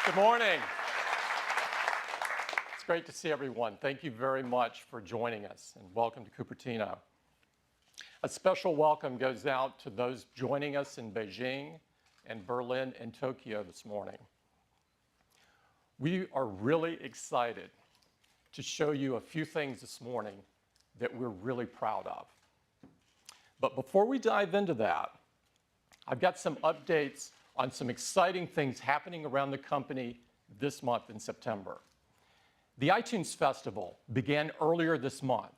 Good morning. It's great to see everyone. Thank you very much for joining us, and welcome to Cupertino. A special welcome goes out to those joining us in Beijing and Berlin and Tokyo this morning. We are really excited to show you a few things this morning that we're really proud of. But before we dive into that, I've got some updates on some exciting things happening around the company this month in September. The iTunes Festival began earlier this month.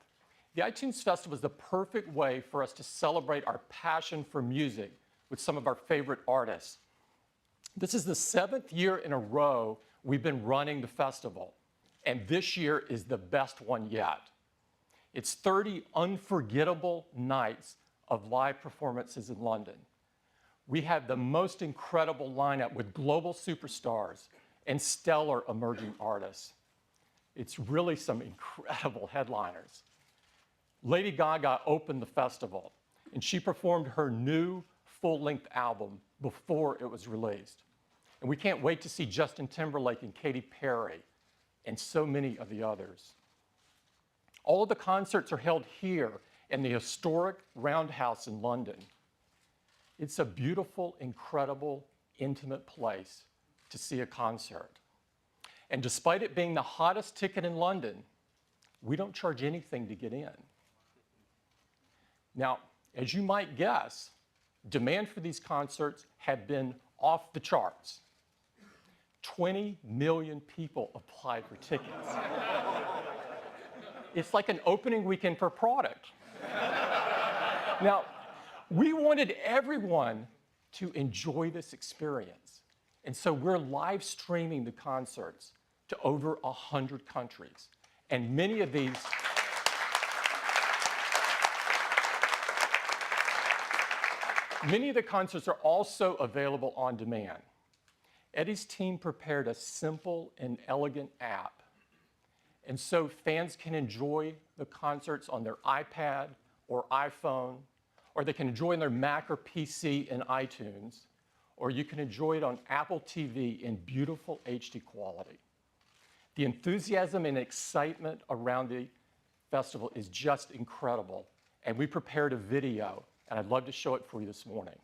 The iTunes Festival is the perfect way for us to celebrate our passion for music with some of our favorite artists. This is the 7th year in a row we've been running the festival, and this year is the best one yet. It's 30 unforgettable nights of live performances in London. We have the most incredible lineup with global superstars and stellar emerging artists. It's really some incredible headliners. Lady Gaga opened the festival, and she performed her new full-length album before it was released. And we can't wait to see Justin Timberlake and Katy Perry and so many of the others. All of the concerts are held here in the historic Roundhouse in London. It's a beautiful, incredible, intimate place to see a concert. And despite it being the hottest ticket in London, we don't charge anything to get in. Now, as you might guess, demand for these concerts have been off the charts. 20 million people applied for tickets. It's like an opening weekend for product. Now, we wanted everyone to enjoy this experience, and so we're live streaming the concerts to over 100 countries, and many of these Many of the concerts are also available on demand. Eddie's team prepared a simple and elegant app, and so fans can enjoy the concerts on their iPad or iPhone, or they can enjoy on their Mac or PC in iTunes, or you can enjoy it on Apple TV in beautiful HD quality. The enthusiasm and excitement around the festival is just incredible, and we prepared a video, and I'd love to show it for you this morning.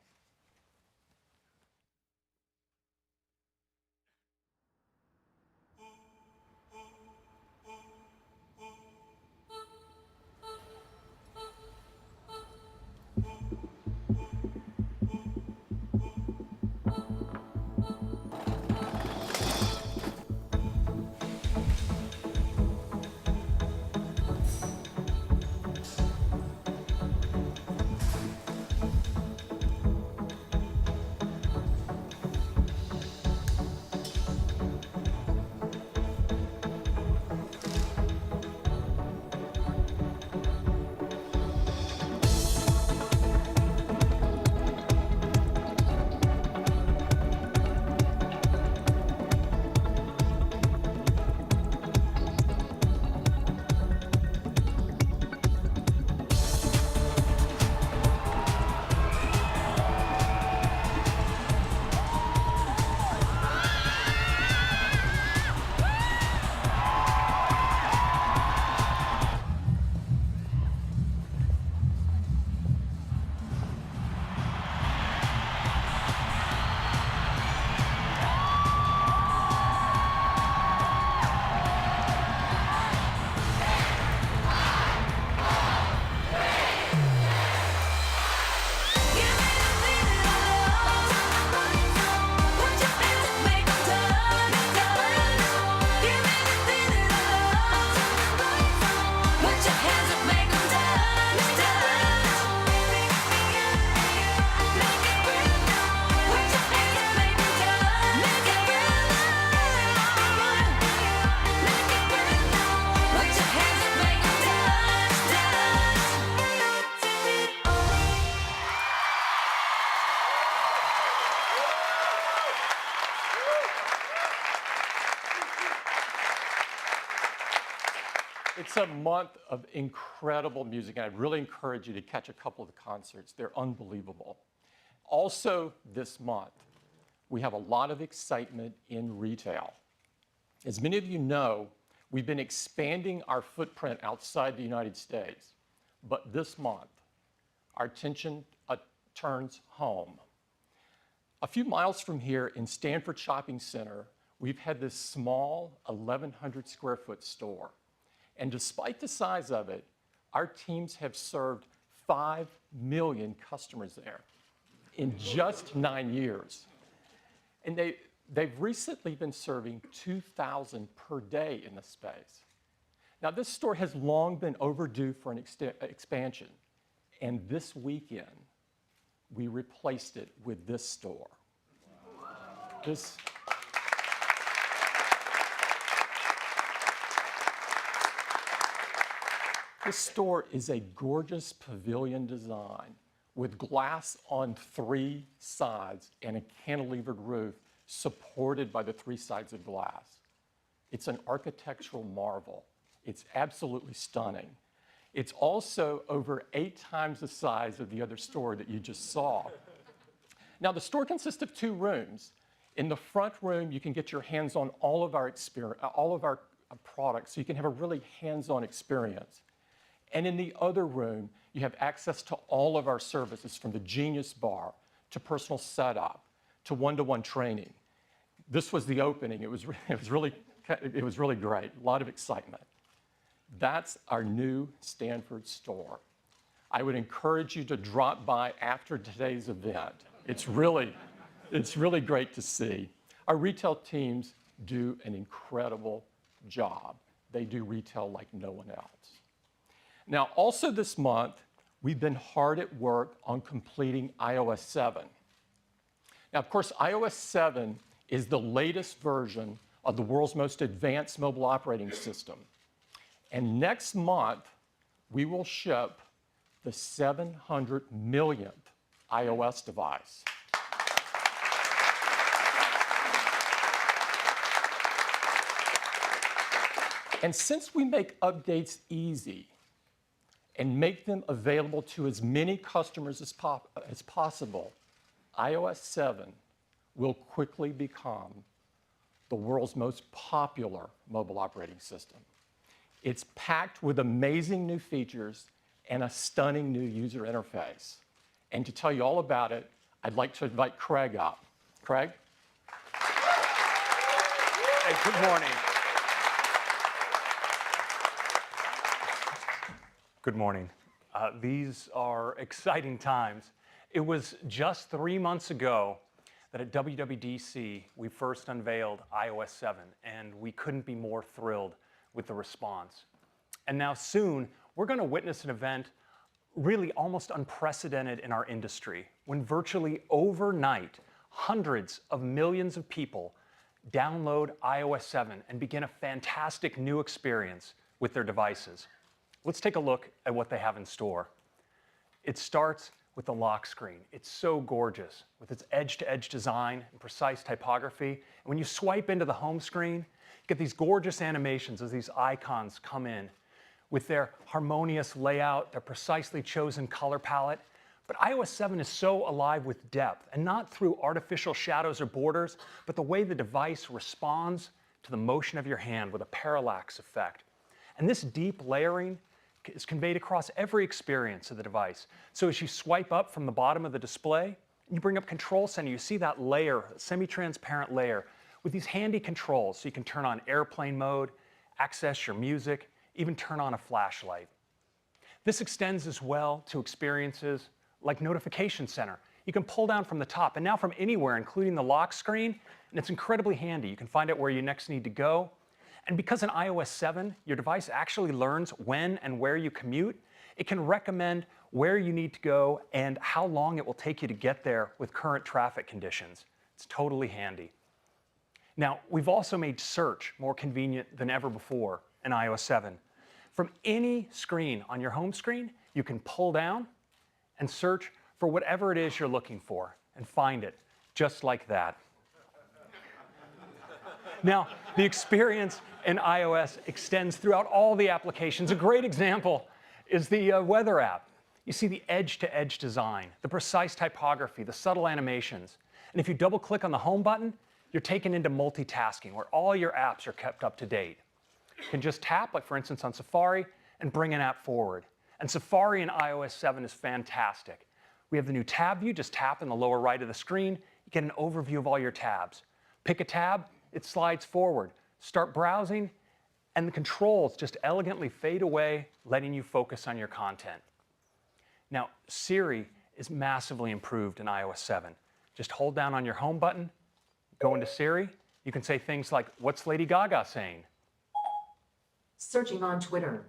It's a month of incredible music, and I'd really encourage you to catch a couple of the concerts. They're unbelievable. Also this month, we have a lot of excitement in retail. As many of you know, we've been expanding our footprint outside the United States, but this month, our attention turns home. A few miles from here in Stanford Shopping Center, we've had this small 1,100 square foot store. And despite the size of it, our teams have served 5 million customers there in just 9 years. And they've recently been serving 2,000 per day in this space. Now, this store has long been overdue for an expansion. And this weekend, we replaced it with this store. This store is a gorgeous pavilion design with glass on 3 sides and a cantilevered roof supported by the 3 sides of glass. It's an architectural marvel. It's absolutely stunning. It's also over 8 times the size of the other store that you just saw. Now, the store consists of 2 rooms. In the front room, you can get your hands on all of our products, so you can have a really hands-on experience. And in the other room, you have access to all of our services, from the Genius Bar to personal setup to one-to-one training. This was the opening. It was really great. A lot of excitement. That's our new Stanford store. I would encourage you to drop by after today's event. It's really great to see. Our retail teams do an incredible job. They do retail like no one else. Now, also this month, we've been hard at work on completing iOS 7. Now, of course, iOS 7 is the latest version of the world's most advanced mobile operating system. And next month, we will ship the 700 millionth iOS device. And since we make updates easy and make them available to as many customers as possible, iOS 7 will quickly become the world's most popular mobile operating system. It's packed with amazing new features and a stunning new user interface. And to tell you all about it, I'd like to invite Craig up. Craig? Hey, good morning. Good morning. These are exciting times. It was just 3 months ago that at WWDC we first unveiled iOS 7, and we couldn't be more thrilled with the response. And now soon, we're going to witness an event really almost unprecedented in our industry, when virtually overnight, hundreds of millions of people download iOS 7 and begin a fantastic new experience with their devices. Let's take a look at what they have in store. It starts with the lock screen. It's so gorgeous with its edge-to-edge design and precise typography. And when you swipe into the home screen, you get these gorgeous animations as these icons come in with their harmonious layout, their precisely chosen color palette. But iOS 7 is so alive with depth, and not through artificial shadows or borders, but the way the device responds to the motion of your hand with a parallax effect. And this deep layering is conveyed across every experience of the device. So as you swipe up from the bottom of the display, you bring up Control Center, you see that layer, semi-transparent layer, with these handy controls, so you can turn on airplane mode, access your music, even turn on a flashlight. This extends as well to experiences like Notification Center. You can pull down from the top, and now from anywhere, including the lock screen, and it's incredibly handy. You can find out where you next need to go. And because in iOS 7, your device actually learns when and where you commute, it can recommend where you need to go and how long it will take you to get there with current traffic conditions. It's totally handy. Now, we've also made search more convenient than ever before in iOS 7. From any screen on your home screen, you can pull down and search for whatever it is you're looking for and find it just like that. Now, the experience in iOS extends throughout all the applications. A great example is the weather app. You see the edge-to-edge design, the precise typography, the subtle animations. And And if you double click on the home button, you're taken into multitasking where all your apps are kept up to date. You can just tap, like for instance on Safari, and bring an app forward. And Safari in iOS 7 is fantastic. We have the new tab view, just tap in the lower right of the screen, you get an overview of all your tabs. Pick a tab, it slides forward. Start browsing, and the controls just elegantly fade away, letting you focus on your content. Now, Siri is massively improved in iOS 7. Just hold down on your home button, go into Siri. You can say things like, "What's Lady Gaga saying?" Searching on Twitter.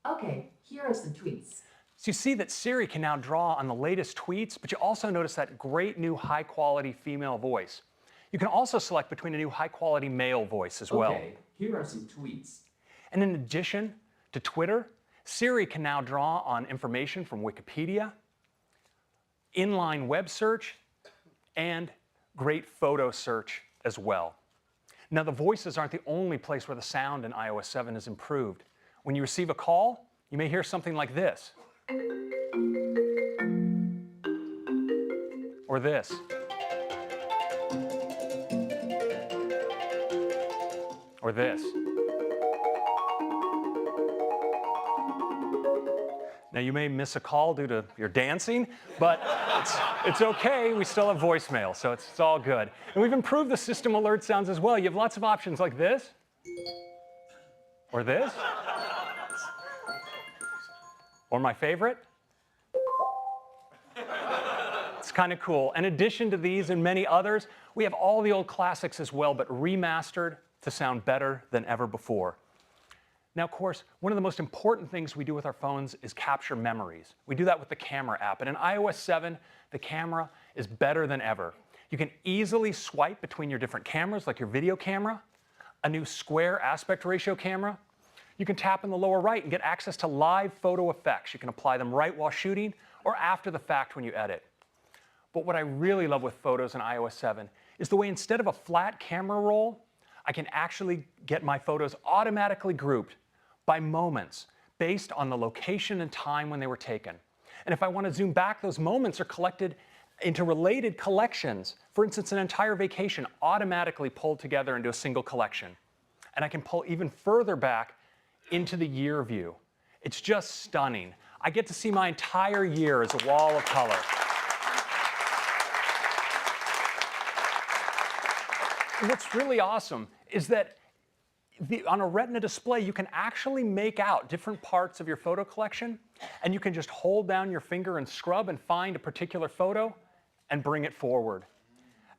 Okay, here are some tweets. So you see that Siri can now draw on the latest tweets, but you also notice that great new high-quality female voice. You can also select between a new high-quality male voice as well. Okay, here are some tweets. And in addition to Twitter, Siri can now draw on information from Wikipedia, inline web search, and great photo search as well. Now, the voices aren't the only place where the sound in iOS 7 is improved. When you receive a call, you may hear something like this. Or this. Or this. Now, you may miss a call due to your dancing, but it's okay. We still have voicemail, so it's all good. And we've improved the system alert sounds as well. You have lots of options like this, or this, or my favorite. It's kind of cool. In addition to these and many others, we have all the old classics as well, but remastered to sound better than ever before. Now, of course, one of the most important things we do with our phones is capture memories. We do that with the camera app. And in iOS 7, the camera is better than ever. You can easily swipe between your different cameras, like your video camera, a new square aspect ratio camera. You can tap in the lower right and get access to live photo effects. You can apply them right while shooting or after the fact when you edit. But what I really love with photos in iOS 7 is the way instead of a flat camera roll, I can actually get my photos automatically grouped by moments based on the location and time when they were taken. And if I want to zoom back, those moments are collected into related collections. For instance, an entire vacation automatically pulled together into a single collection. And I can pull even further back into the year view. It's just stunning. I get to see my entire year as a wall of color. And what's really awesome is that on a Retina display, you can actually make out different parts of your photo collection, and you can just hold down your finger and scrub and find a particular photo and bring it forward.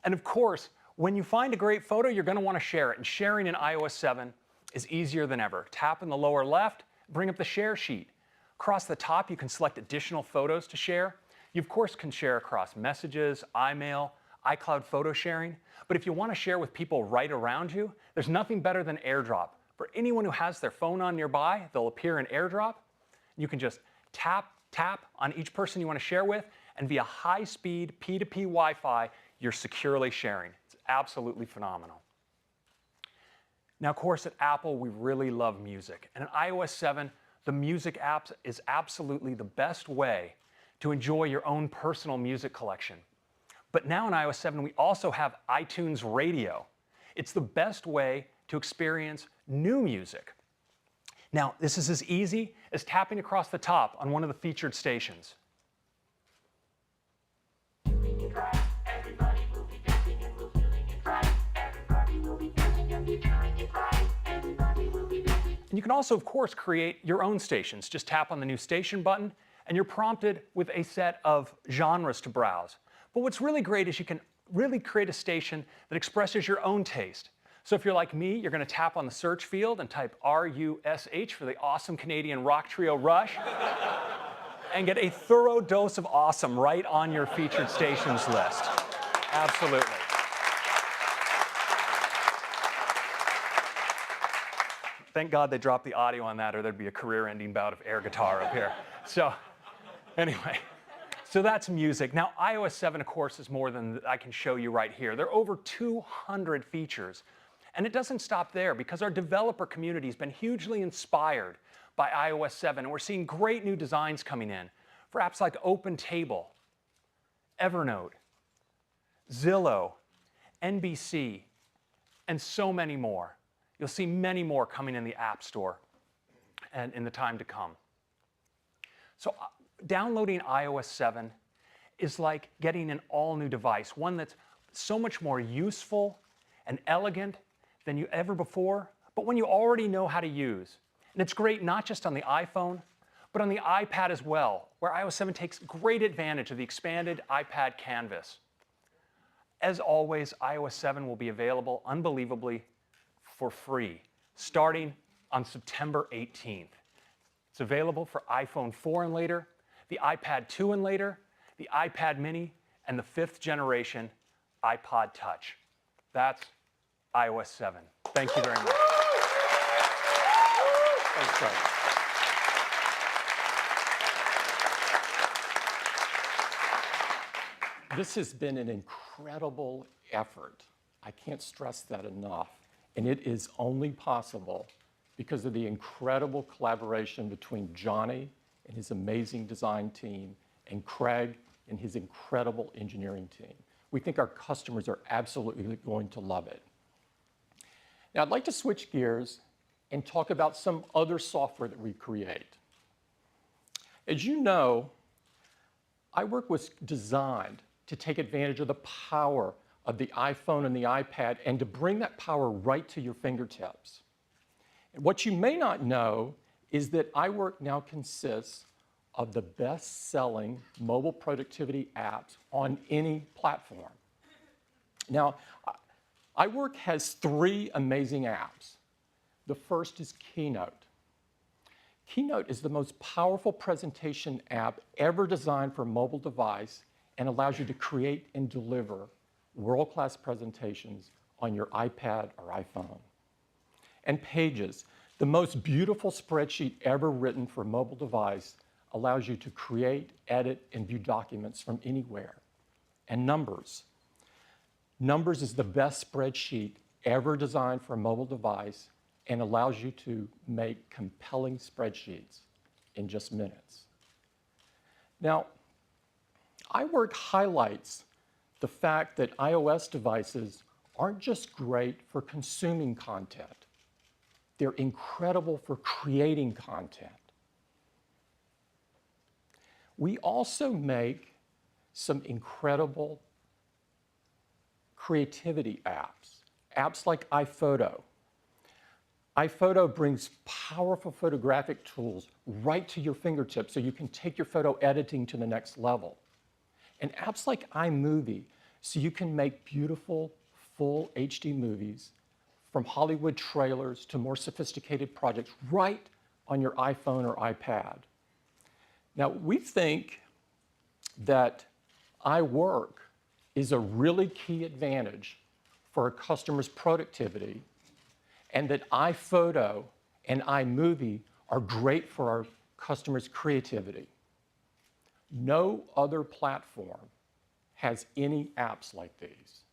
And of course, when you find a great photo, you're going to want to share it. And sharing in iOS 7 is easier than ever. Tap in the lower left, bring up the share sheet. Across the top, you can select additional photos to share. You, of course, can share across messages, iMail, iCloud photo sharing. But if you want to share with people right around you, there's nothing better than AirDrop. For anyone who has their phone on nearby, they'll appear in AirDrop. You can just tap on each person you want to share with, and via high-speed P2P Wi-Fi, you're securely sharing. It's absolutely phenomenal. Now, of course, at Apple, we really love music. And in iOS 7, the music apps is absolutely the best way to enjoy your own personal music collection. But now in iOS 7, we also have iTunes Radio. It's the best way to experience new music. Now, this is as easy as tapping across the top on one of the featured stations. And you can also, of course, create your own stations. Just tap on the new station button, and you're prompted with a set of genres to browse. But what's really great is you can really create a station that expresses your own taste. So if you're like me, you're going to tap on the search field and type RUSH for the awesome Canadian rock trio Rush, and get a thorough dose of awesome right on your featured stations list. Absolutely. Thank God they dropped the audio on that, or there'd be a career-ending bout of air guitar up here. So anyway. So that's music. Now, iOS 7, of course, is more than I can show you right here. There are over 200 features. And it doesn't stop there, because our developer community has been hugely inspired by iOS 7. And we're seeing great new designs coming in for apps like OpenTable, Evernote, Zillow, NBC, and so many more. You'll see many more coming in the App Store and in the time to come. So downloading iOS 7 is like getting an all-new device, one that's so much more useful and elegant than you ever before, but one you already know how to use. And it's great not just on the iPhone, but on the iPad as well, where iOS 7 takes great advantage of the expanded iPad canvas. As always, iOS 7 will be available, unbelievably, for free, starting on September 18th. It's available for iPhone 4 and later, the iPad 2 and later, the iPad mini, and the 5th generation iPod Touch. That's iOS 7. Thank you very much. Thanks, Craig. This has been an incredible effort. I can't stress that enough. And it is only possible because of the incredible collaboration between Johnny and his amazing design team and Craig and his incredible engineering team. We think our customers are absolutely going to love it. Now, I'd like to switch gears and talk about some other software that we create. As you know, iWork was designed to take advantage of the power of the iPhone and the iPad and to bring that power right to your fingertips. And what you may not know is that iWork now consists of the best-selling mobile productivity apps on any platform. Now, iWork has 3 amazing apps. The first is Keynote. Keynote is the most powerful presentation app ever designed for a mobile device and allows you to create and deliver world-class presentations on your iPad or iPhone. And Pages, the most beautiful spreadsheet ever written for a mobile device, allows you to create, edit, and view documents from anywhere. And Numbers. Numbers is the best spreadsheet ever designed for a mobile device and allows you to make compelling spreadsheets in just minutes. Now, iWork highlights the fact that iOS devices aren't just great for consuming content. They're incredible for creating content. We also make some incredible creativity apps, apps like iPhoto. iPhoto brings powerful photographic tools right to your fingertips so you can take your photo editing to the next level. And apps like iMovie, so you can make beautiful, full HD movies from Hollywood trailers to more sophisticated projects right on your iPhone or iPad. Now, we think that iWork is a really key advantage for a customer's productivity, and that iPhoto and iMovie are great for our customers' creativity. No other platform has any apps like these.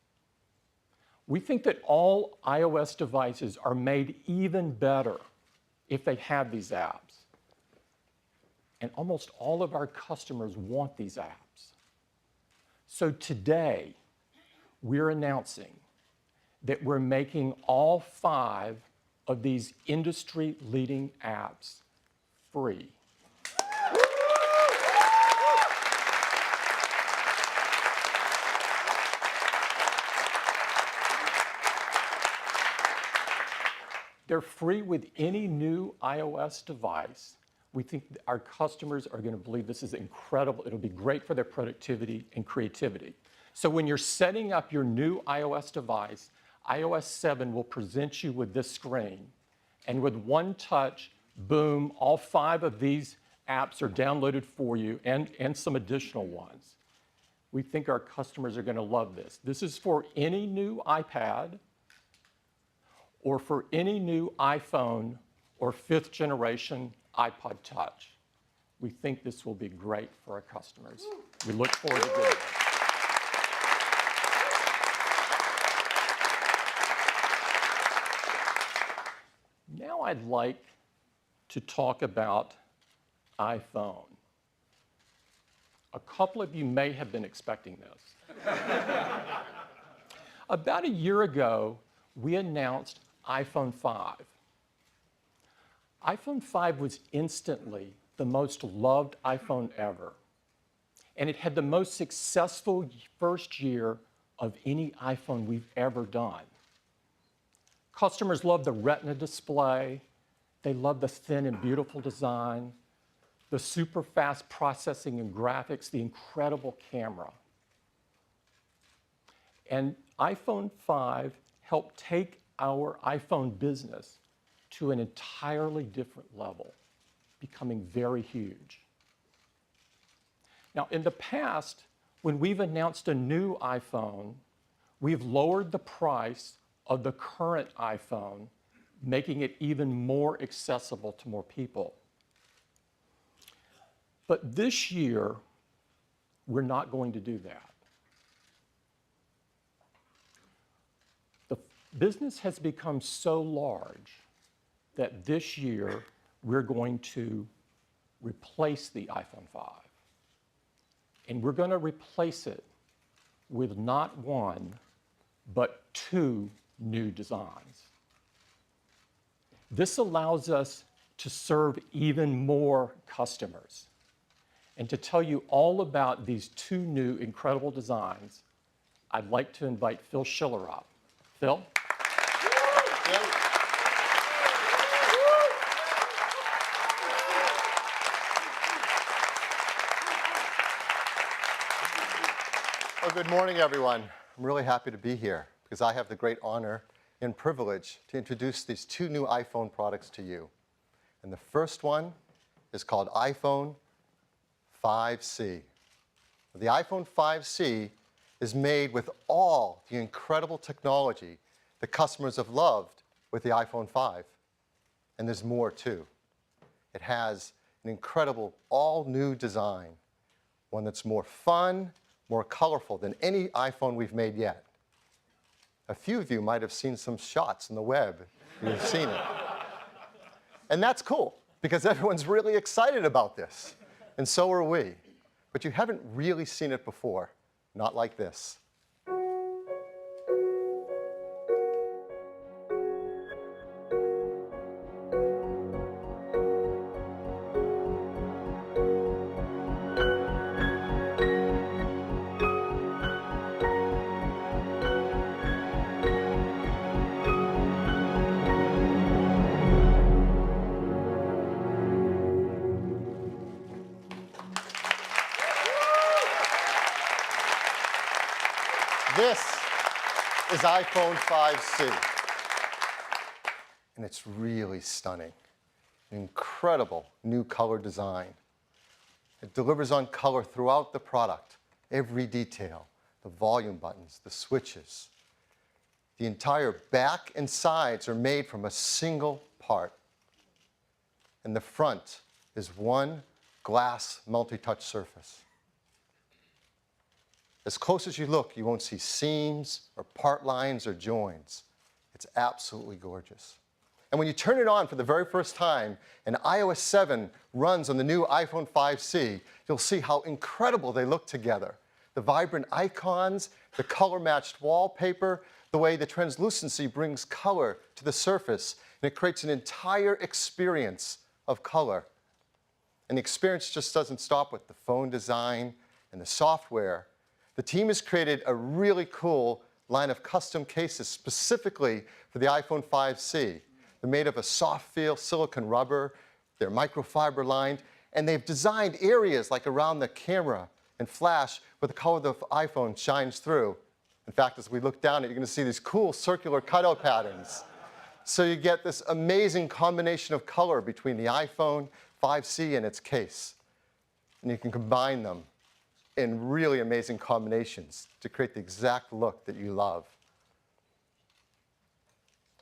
We think that all iOS devices are made even better if they have these apps. And almost all of our customers want these apps. So today, we're announcing that we're making all 5 of these industry-leading apps free. They're free with any new iOS device. We think our customers are going to believe this is incredible. It'll be great for their productivity and creativity. So when you're setting up your new iOS device, iOS 7 will present you with this screen. And with one touch, boom, all 5 of these apps are downloaded for you and some additional ones. We think our customers are going to love this. This is for any new iPad or for any new iPhone or 5th generation iPod Touch. We think this will be great for our customers. We look forward to getting it. Now I'd like to talk about iPhone. A couple of you may have been expecting this. About a year ago, we announced iPhone 5. iPhone 5 was instantly the most loved iPhone ever, and it had the most successful first year of any iPhone we've ever done. Customers loved the Retina display, they loved the thin and beautiful design, the super fast processing and graphics, the incredible camera. And iPhone 5 helped take our iPhone business to an entirely different level, becoming very huge. Now, in the past, when we've announced a new iPhone, we've lowered the price of the current iPhone, making it even more accessible to more people. But this year, we're not going to do that. The business has become so large that this year we're going to replace the iPhone 5. And we're going to replace it with not one, but two new designs. This allows us to serve even more customers. And to tell you all about these two new incredible designs, I'd like to invite Phil Schiller up. Phil? Well, good morning, everyone. I'm really happy to be here because I have the great honor and privilege to introduce these two new iPhone products to you. And the first one is called iPhone 5C. The iPhone 5C is made with all the incredible technology that customers have loved with the iPhone 5. And there's more too. It has an incredible all-new design, one that's more fun, more colorful than any iPhone we've made yet. A few of you might have seen some shots on the web. You've seen it. And that's cool, because everyone's really excited about this. And so are we. But you haven't really seen it before, not like this. This is iPhone 5C. And it's really stunning. An incredible new color design. It delivers on color throughout the product, every detail, the volume buttons, the switches. The entire back and sides are made from a single part. And the front is one glass multi-touch surface. As close as you look, you won't see seams or part lines or joins. It's absolutely gorgeous. And when you turn it on for the very first time and iOS 7 runs on the new iPhone 5C, you'll see how incredible they look together. The vibrant icons, the color-matched wallpaper, the way the translucency brings color to the surface, and it creates an entire experience of color. And the experience just doesn't stop with the phone design and the software. The team has created a really cool line of custom cases specifically for the iPhone 5C. They're made of a soft feel silicone rubber, they're microfiber lined, and they've designed areas like around the camera and flash where the color of the iPhone shines through. In fact, as we look down, you're going to see these cool circular cutout patterns. So you get this amazing combination of color between the iPhone 5C and its case. And you can combine them in really amazing combinations to create the exact look that you love.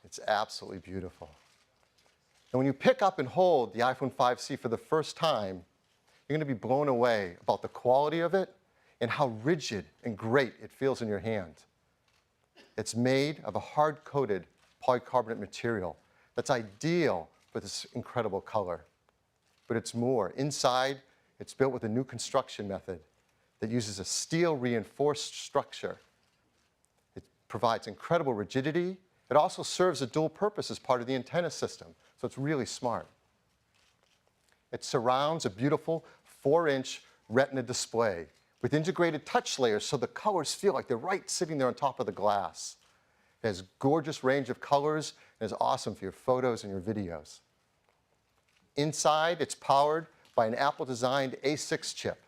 It's absolutely beautiful. And when you pick up and hold the iPhone 5C for the first time, you're going to be blown away about the quality of it and how rigid and great it feels in your hand. It's made of a hard-coated polycarbonate material that's ideal for this incredible color. But it's more. Inside, it's built with a new construction method that uses a steel reinforced structure. It provides incredible rigidity. It also serves a dual purpose as part of the antenna system, so it's really smart. It surrounds a beautiful 4-inch retina display with integrated touch layers so the colors feel like they're right sitting there on top of the glass. It has gorgeous range of colors and is awesome for your photos and your videos. Inside, it's powered by an Apple-designed A6 chip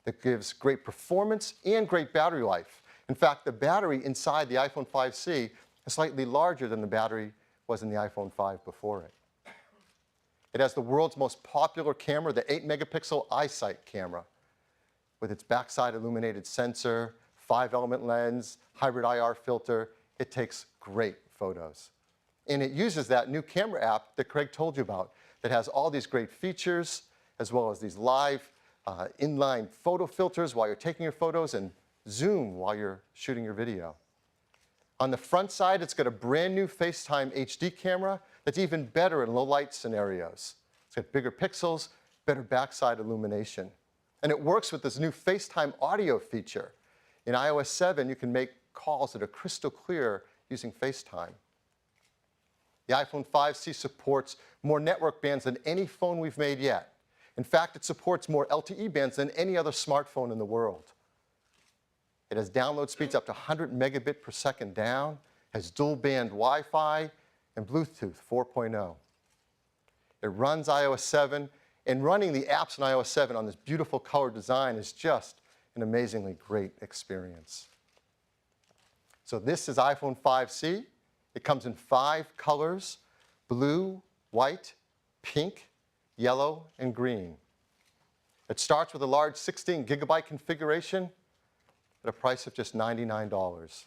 that gives great performance and great battery life. In fact, the battery inside the iPhone 5C is slightly larger than the battery was in the iPhone 5 before it. It has the world's most popular camera, the 8-megapixel iSight camera, with its backside illuminated sensor, 5-element lens, hybrid IR filter. It takes great photos. And it uses that new camera app that Craig told you about that has all these great features, as well as these live inline photo filters while you're taking your photos and zoom while you're shooting your video. On the front side, it's got a brand new FaceTime HD camera that's even better in low light scenarios. It's got bigger pixels, better backside illumination. And it works with this new FaceTime audio feature. In iOS 7, you can make calls that are crystal clear using FaceTime. The iPhone 5C supports more network bands than any phone we've made yet. In fact, it supports more LTE bands than any other smartphone in the world. It has download speeds up to 100 megabit per second down, has dual band Wi-Fi, and Bluetooth 4.0. It runs iOS 7, and running the apps in iOS 7 on this beautiful color design is just an amazingly great experience. So this is iPhone 5C. It comes in 5 colors: blue, white, pink, yellow, and green. It starts with a large 16 gigabyte configuration at a price of just $99.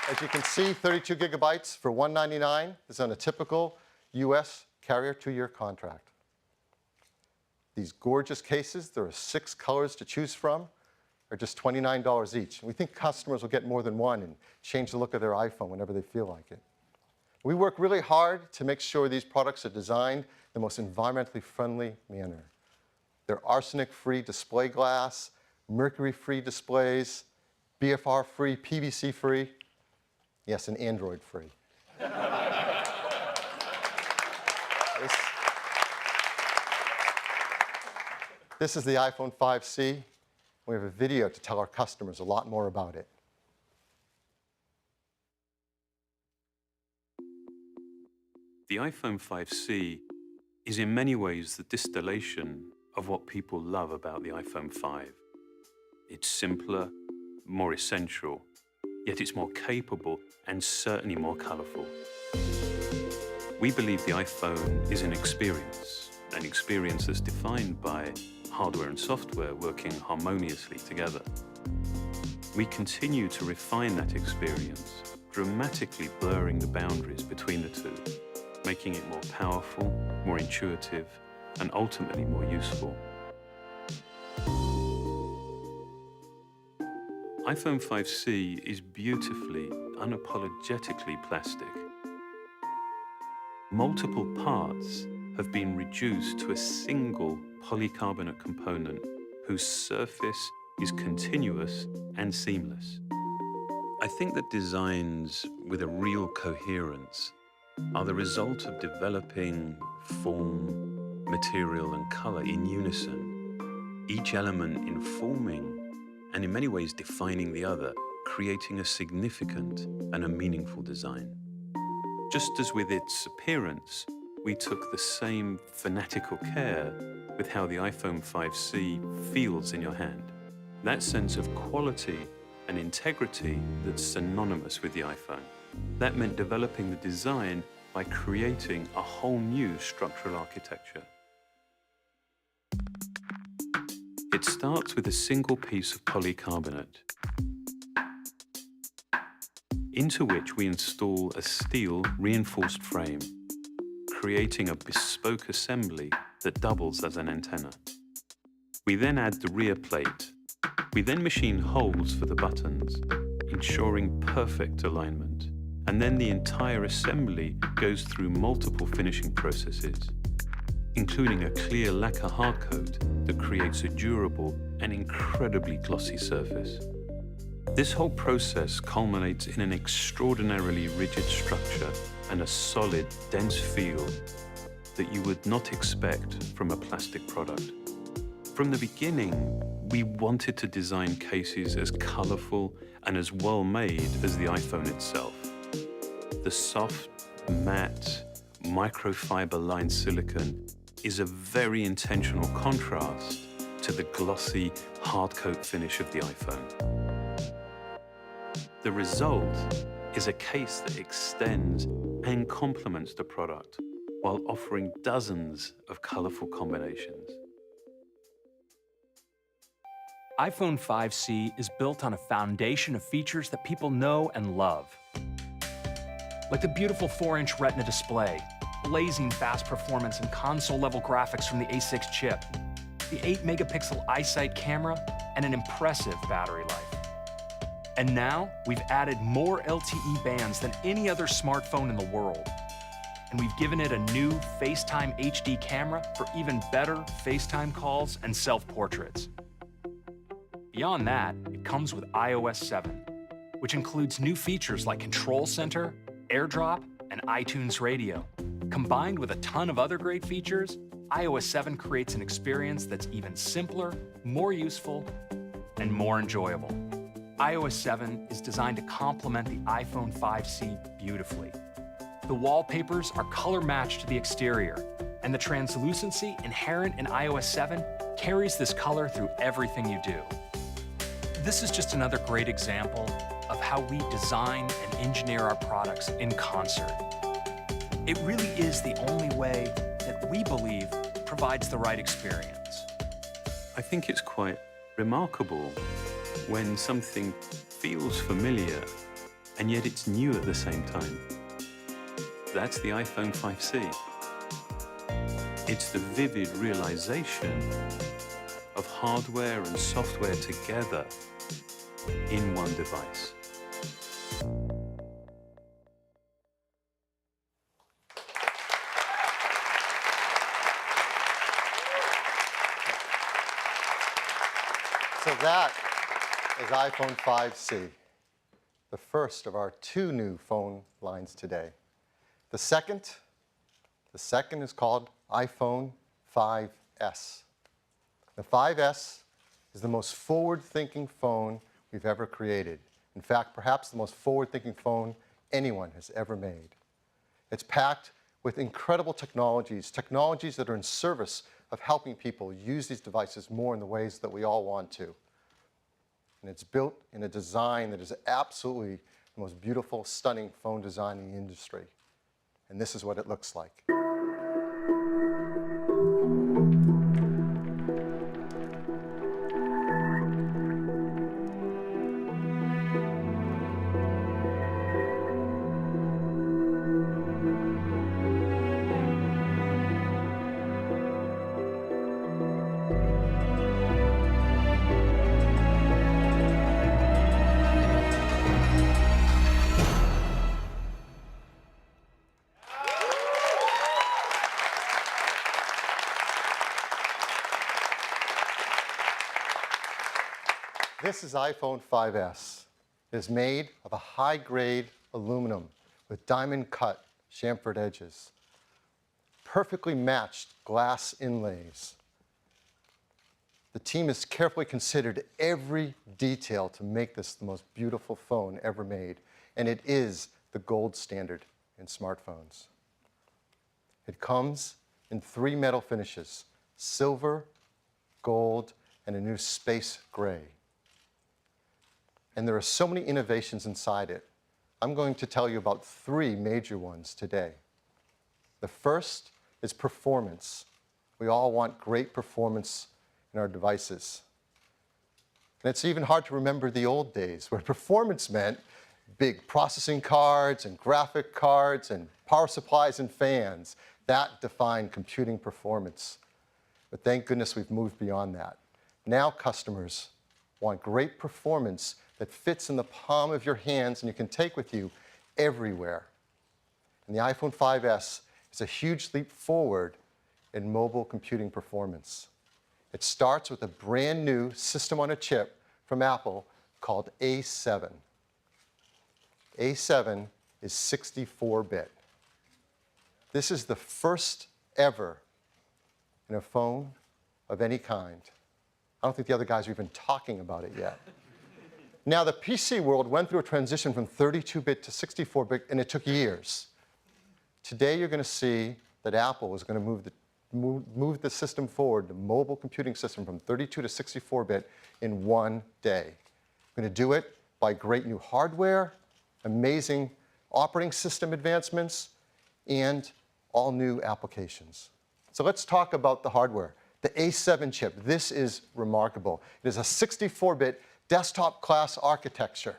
As you can see, 32 gigabytes for $199 is on a typical US carrier 2-year contract. These gorgeous cases, there are 6 colors to choose from, are just $29 each. We think customers will get more than one and change the look of their iPhone whenever they feel like it. We work really hard to make sure these products are designed in the most environmentally friendly manner. They're arsenic-free display glass, mercury-free displays, BFR-free, PVC-free, yes, and Android-free. This is the iPhone 5C. We have a video to tell our customers a lot more about it. The iPhone 5C is in many ways the distillation of what people love about the iPhone 5. It's simpler, more essential, yet it's more capable and certainly more colorful. We believe the iPhone is an experience that's defined by hardware and software working harmoniously together. We continue to refine that experience, dramatically blurring the boundaries between the two, making it more powerful, more intuitive, and ultimately more useful. iPhone 5C is beautifully, unapologetically plastic. Multiple parts have been reduced to a single polycarbonate component whose surface is continuous and seamless. I think that designs with a real coherence are the result of developing form, material, and color in unison, each element informing and in many ways defining the other, creating a significant and a meaningful design. Just as with its appearance, we took the same fanatical care with how the iPhone 5C feels in your hand. That sense of quality and integrity that's synonymous with the iPhone. That meant developing the design by creating a whole new structural architecture. It starts with a single piece of polycarbonate, into which we install a steel reinforced frame, creating a bespoke assembly that doubles as an antenna. We then add the rear plate. We then machine holes for the buttons, ensuring perfect alignment, and then the entire assembly goes through multiple finishing processes, including a clear lacquer hardcoat that creates a durable and incredibly glossy surface. This whole process culminates in an extraordinarily rigid structure and a solid, dense feel that you would not expect from a plastic product. From the beginning, we wanted to design cases as colorful and as well made as the iPhone itself. The soft, matte, microfiber-lined silicone is a very intentional contrast to the glossy, hardcoat finish of the iPhone. The result is a case that extends and complements the product while offering dozens of colorful combinations. iPhone 5C is built on a foundation of features that people know and love. Like the beautiful 4-inch Retina display, blazing fast performance and console-level graphics from the A6 chip, the 8-megapixel iSight camera, and an impressive battery life. And now, we've added more LTE bands than any other smartphone in the world. And we've given it a new FaceTime HD camera for even better FaceTime calls and self-portraits. Beyond that, it comes with iOS 7, which includes new features like Control Center, AirDrop, and iTunes Radio. Combined with a ton of other great features, iOS 7 creates an experience that's even simpler, more useful, and more enjoyable. iOS 7 is designed to complement the iPhone 5C beautifully. The wallpapers are color-matched to the exterior, and the translucency inherent in iOS 7 carries this color through everything you do. This is just another great example of how we design and engineer our products in concert. It really is the only way that we believe provides the right experience. I think it's quite remarkable when something feels familiar and yet it's new at the same time. That's the iPhone 5C. It's the vivid realization of hardware and software together in one device. So that is iPhone 5C, the first of our 2 new phone lines today. The second is called iPhone 5S. The 5S is the most forward-thinking phone we've ever created. In fact, perhaps the most forward-thinking phone anyone has ever made. It's packed with incredible technologies that are in service of helping people use these devices more in the ways that we all want to. And it's built in a design that is absolutely the most beautiful, stunning phone design in the industry. And this is what it looks like. This is iPhone 5S. It is made of a high-grade aluminum with diamond-cut chamfered edges, perfectly matched glass inlays. The team has carefully considered every detail to make this the most beautiful phone ever made, and it is the gold standard in smartphones. It comes in 3 metal finishes: silver, gold, and a new space gray. And there are so many innovations inside it. I'm going to tell you about 3 major ones today. The first is performance. We all want great performance in our devices. And it's even hard to remember the old days where performance meant big processing cards and graphic cards and power supplies and fans. That defined computing performance. But thank goodness we've moved beyond that. Now customers want great performance that fits in the palm of your hands and you can take with you everywhere. And the iPhone 5S is a huge leap forward in mobile computing performance. It starts with a brand new system on a chip from Apple called A7. A7 is 64-bit. This is the first ever in a phone of any kind. I don't think the other guys are even talking about it yet. Now, the PC world went through a transition from 32-bit to 64-bit, and it took years. Today, you're going to see that Apple is going to move the system forward, the mobile computing system, from 32 to 64-bit in one day. We're going to do it by great new hardware, amazing operating system advancements, and all new applications. So let's talk about the hardware. The A7 chip, this is remarkable. It is a 64-bit desktop class architecture.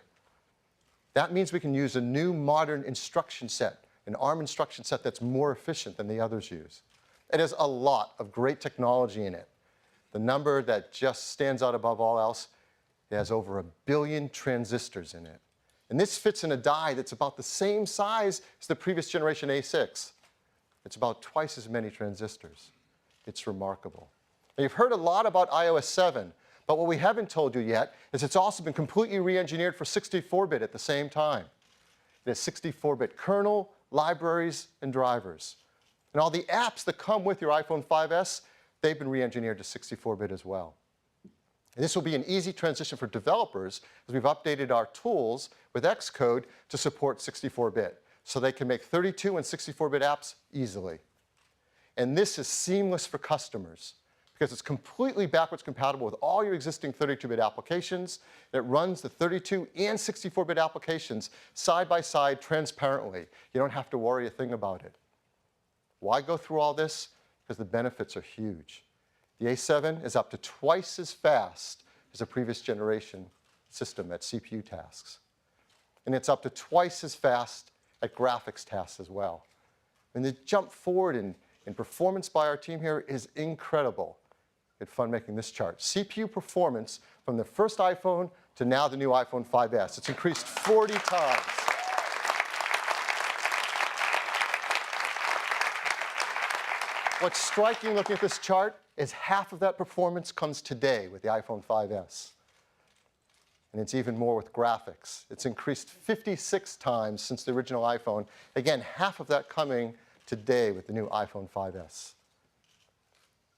That means we can use a new modern instruction set, an ARM instruction set that's more efficient than the others use. It has a lot of great technology in it. The number that just stands out above all else, it has over 1 billion transistors in it. And this fits in a die that's about the same size as the previous generation A6. It's about twice as many transistors. It's remarkable. Now, you've heard a lot about iOS 7, but what we haven't told you yet is it's also been completely re-engineered for 64-bit at the same time. It has 64-bit kernel, libraries, and drivers. And all the apps that come with your iPhone 5S, they've been re-engineered to 64-bit as well. And this will be an easy transition for developers as we've updated our tools with Xcode to support 64-bit, so they can make 32 and 64-bit apps easily. And this is seamless for customers because it's completely backwards compatible with all your existing 32-bit applications. It runs the 32 and 64-bit applications side by side transparently. You don't have to worry a thing about it. Why go through all this? Because the benefits are huge. The A7 is up to twice as fast as a previous generation system at CPU tasks. And it's up to twice as fast at graphics tasks as well. And the jump forward in performance by our team here is incredible. It's fun making this chart. CPU performance from the first iPhone to now the new iPhone 5S. It's increased 40 times. What's striking looking at this chart is half of that performance comes today with the iPhone 5S. And it's even more with graphics. It's increased 56 times since the original iPhone. Again, half of that coming today with the new iPhone 5S.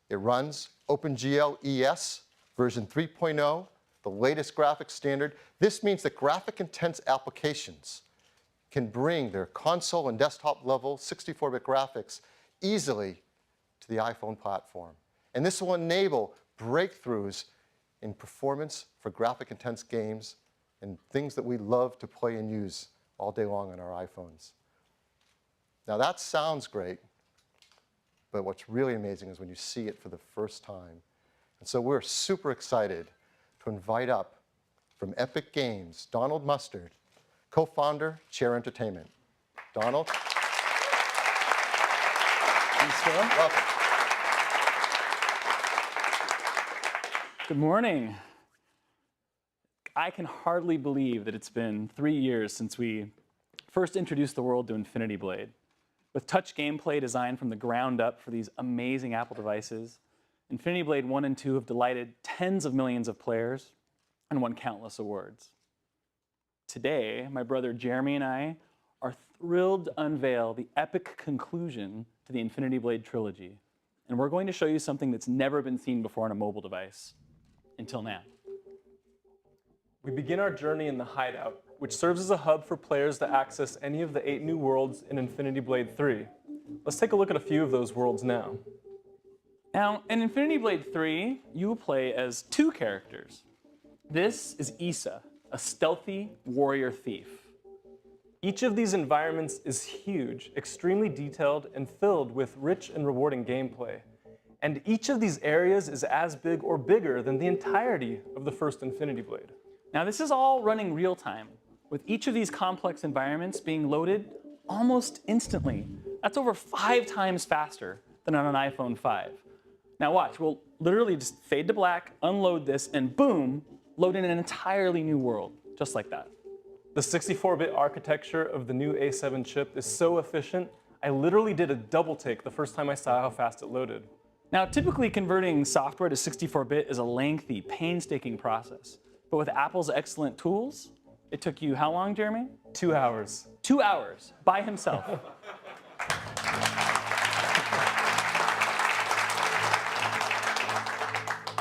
It runs OpenGL ES version 3.0, the latest graphics standard. This means that graphic-intense applications can bring their console and desktop level 64-bit graphics easily to the iPhone platform. And this will enable breakthroughs in performance for graphic-intense games and things that we love to play and use all day long on our iPhones. Now that sounds great, but what's really amazing is when you see it for the first time. And so we're super excited to invite up from Epic Games, Donald Mustard, co-founder, Chair Entertainment. Donald. Welcome. Good morning. I can hardly believe that it's been 3 years since we first introduced the world to Infinity Blade. With touch gameplay designed from the ground up for these amazing Apple devices, Infinity Blade 1 and 2 have delighted tens of millions of players and won countless awards. Today, my brother Jeremy and I are thrilled to unveil the epic conclusion to the Infinity Blade trilogy. And we're going to show you something that's never been seen before on a mobile device, until now. We begin our journey in the Hideout, which serves as a hub for players to access any of the 8 new worlds in Infinity Blade 3. Let's take a look at a few of those worlds now. Now, in Infinity Blade 3, you will play as 2 characters. This is Issa, a stealthy warrior thief. Each of these environments is huge, extremely detailed, and filled with rich and rewarding gameplay. And each of these areas is as big or bigger than the entirety of the first Infinity Blade. Now, this is all running real time, with each of these complex environments being loaded almost instantly. That's over 5 times faster than on an iPhone 5. Now watch, we'll literally just fade to black, unload this, and boom, load in an entirely new world, just like that. The 64-bit architecture of the new A7 chip is so efficient, I literally did a double take the first time I saw how fast it loaded. Now, typically converting software to 64-bit is a lengthy, painstaking process. But with Apple's excellent tools, it took you how long, Jeremy? 2 hours. 2 hours by himself.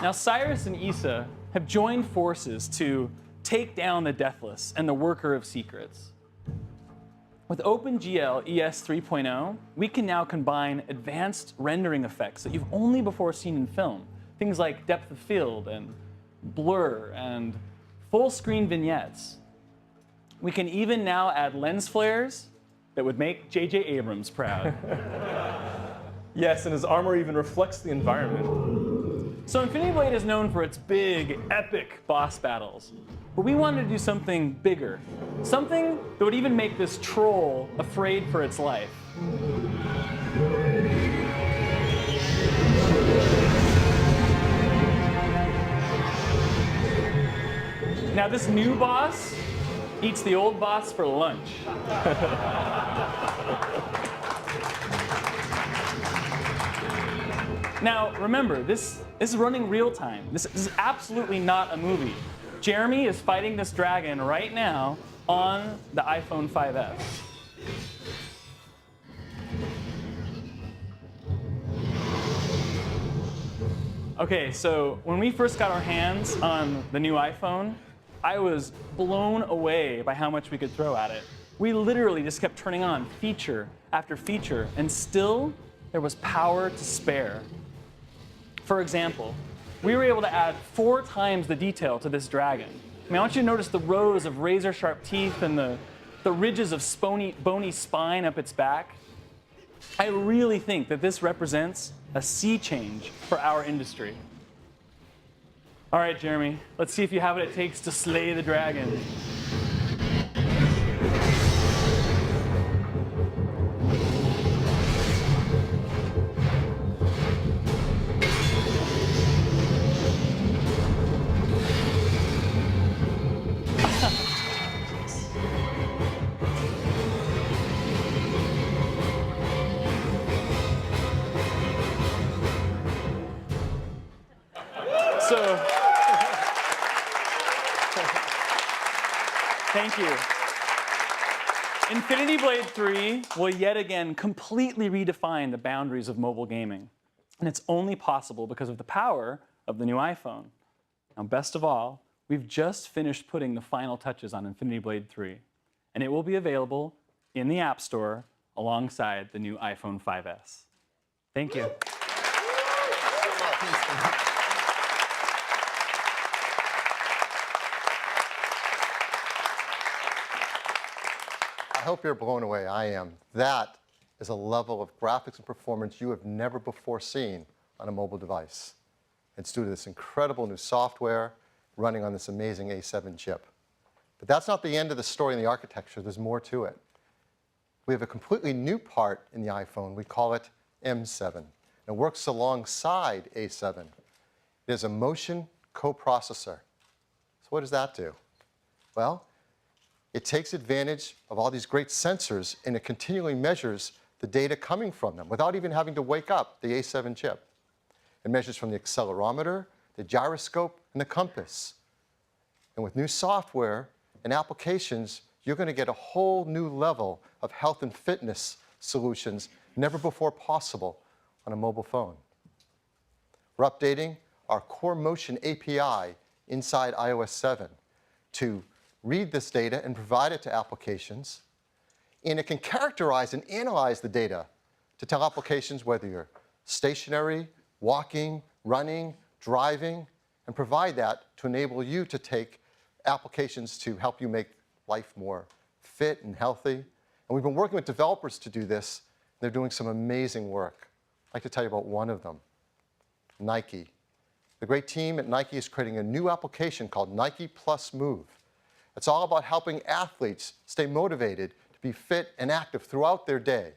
Now, Cyrus and Issa have joined forces to take down the Deathless and the Worker of Secrets. With OpenGL ES 3.0, we can now combine advanced rendering effects that you've only before seen in film. Things like depth of field and blur and full screen vignettes. We can even now add lens flares that would make J.J. Abrams proud. Yes, and his armor even reflects the environment. So Infinity Blade is known for its big, epic boss battles. But we wanted to do something bigger. Something that would even make this troll afraid for its life. Now this new boss eats the old boss for lunch. Now, remember, this is running real time. This is absolutely not a movie. Jeremy is fighting this dragon right now on the iPhone 5S. Okay, so when we first got our hands on the new iPhone, I was blown away by how much we could throw at it. We literally just kept turning on feature after feature, and still there was power to spare. For example, we were able to add 4 times the detail to this dragon. I mean, I want you to notice the rows of razor-sharp teeth and the ridges of bony spine up its back. I really think that this represents a sea change for our industry. All right, Jeremy, let's see if you have what it takes to slay the dragon. So, thank you. Infinity Blade 3 will yet again completely redefine the boundaries of mobile gaming. And it's only possible because of the power of the new iPhone. Now, best of all, we've just finished putting the final touches on Infinity Blade 3. And it will be available in the App Store alongside the new iPhone 5S. Thank you. I hope you're blown away. I am. That is a level of graphics and performance you have never before seen on a mobile device. It's due to this incredible new software running on this amazing A7 chip. But that's not the end of the story in the architecture. There's more to it. We have a completely new part in the iPhone. We call it M7. And it works alongside A7. It is a motion coprocessor. So what does that do? Well, it takes advantage of all these great sensors, and it continually measures the data coming from them without even having to wake up the A7 chip. It measures from the accelerometer, the gyroscope, and the compass. And with new software and applications, you're going to get a whole new level of health and fitness solutions never before possible on a mobile phone. We're updating our Core Motion API inside iOS 7 to read this data and provide it to applications. And it can characterize and analyze the data to tell applications whether you're stationary, walking, running, driving, and provide that to enable you to take applications to help you make life more fit and healthy. And we've been working with developers to do this. They're doing some amazing work. I'd like to tell you about one of them, Nike. The great team at Nike is creating a new application called Nike Plus Move. It's all about helping athletes stay motivated to be fit and active throughout their day.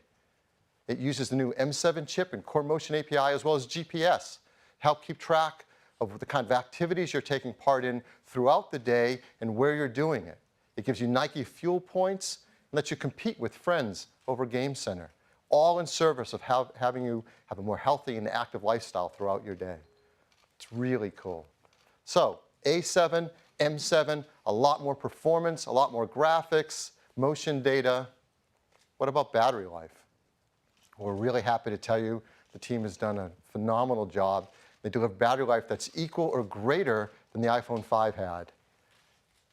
It uses the new M7 chip and Core Motion API as well as GPS to help keep track of the kind of activities you're taking part in throughout the day and where you're doing it. It gives you Nike fuel points and lets you compete with friends over Game Center, all in service of having you have a more healthy and active lifestyle throughout your day. It's really cool. So A7, M7, a lot more performance, a lot more graphics, motion data. What about battery life? We're really happy to tell you the team has done a phenomenal job. They deliver battery life that's equal or greater than the iPhone 5 had.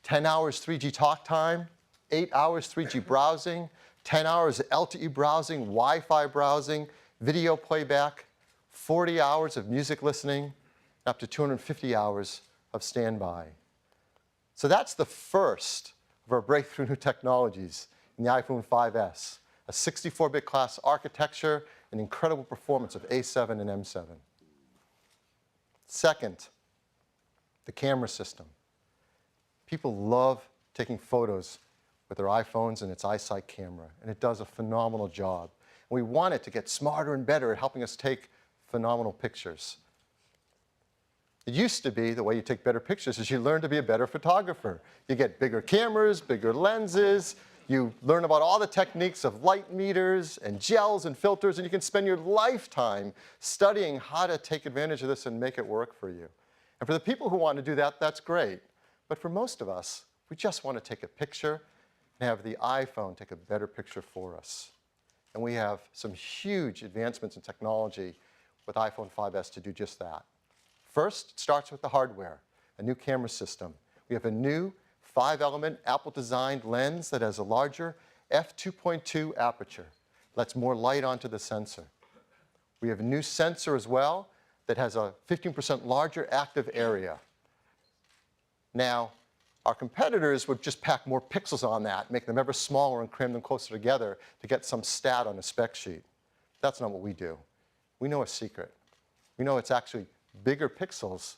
10 hours 3G talk time, 8 hours 3G browsing, 10 hours LTE browsing, Wi-Fi browsing, video playback, 40 hours of music listening, up to 250 hours of standby. So that's the first of our breakthrough new technologies in the iPhone 5S, a 64-bit class architecture and incredible performance of A7 and M7. Second, the camera system. People love taking photos with their iPhones and its iSight camera, and it does a phenomenal job. And we want it to get smarter and better at helping us take phenomenal pictures. It used to be the way you take better pictures is you learn to be a better photographer. You get bigger cameras, bigger lenses, you learn about all the techniques of light meters and gels and filters, and you can spend your lifetime studying how to take advantage of this and make it work for you. And for the people who want to do that, that's great. But for most of us, we just want to take a picture and have the iPhone take a better picture for us. And we have some huge advancements in technology with iPhone 5S to do just that. First, it starts with the hardware, a new camera system. We have a new 5-element Apple-designed lens that has a larger f2.2 aperture, lets more light onto the sensor. We have a new sensor as well that has a 15% larger active area. Now, our competitors would just pack more pixels on that, make them ever smaller and cram them closer together to get some stat on a spec sheet. That's not what we do. We know a secret. We know it's actually bigger pixels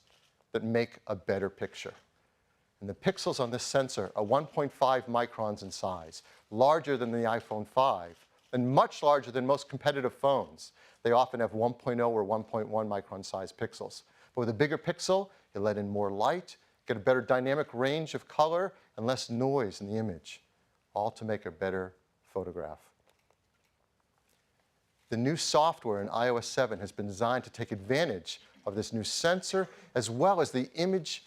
that make a better picture. And the pixels on this sensor are 1.5 microns in size, larger than the iPhone 5, and much larger than most competitive phones. They often have 1.0 or 1.1 micron size pixels. But with a bigger pixel, you let in more light, get a better dynamic range of color, and less noise in the image, all to make a better photograph. The new software in iOS 7 has been designed to take advantage of this new sensor, as well as the image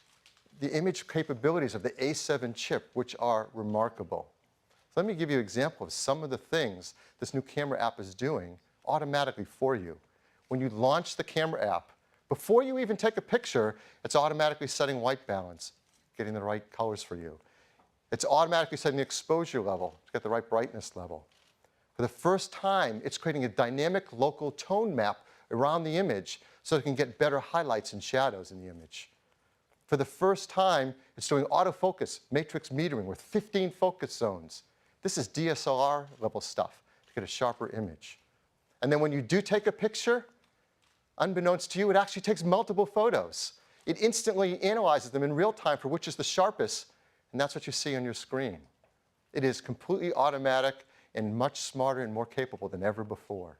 capabilities of the A7 chip, which are remarkable. So let me give you an example of some of the things this new camera app is doing automatically for you. When you launch the camera app, before you even take a picture, it's automatically setting white balance, getting the right colors for you. It's automatically setting the exposure level to get the right brightness level. For the first time, it's creating a dynamic local tone map around the image so it can get better highlights and shadows in the image. For the first time, it's doing autofocus, matrix metering with 15 focus zones. This is DSLR level stuff to get a sharper image. And then when you do take a picture, unbeknownst to you, it actually takes multiple photos. It instantly analyzes them in real time for which is the sharpest, and that's what you see on your screen. It is completely automatic and much smarter and more capable than ever before.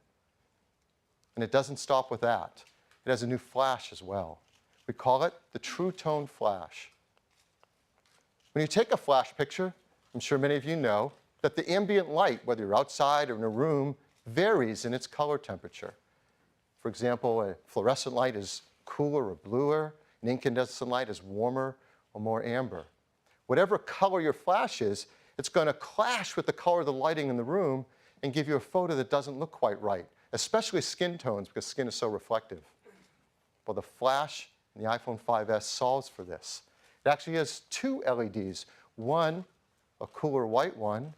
And it doesn't stop with that. It has a new flash as well. We call it the True Tone Flash. When you take a flash picture, I'm sure many of you know that the ambient light, whether you're outside or in a room, varies in its color temperature. For example, a fluorescent light is cooler or bluer, an incandescent light is warmer or more amber. Whatever color your flash is, it's going to clash with the color of the lighting in the room and give you a photo that doesn't look quite right, especially skin tones because skin is so reflective. Well, the flash in the iPhone 5S solves for this. It actually has two LEDs, one a cooler white one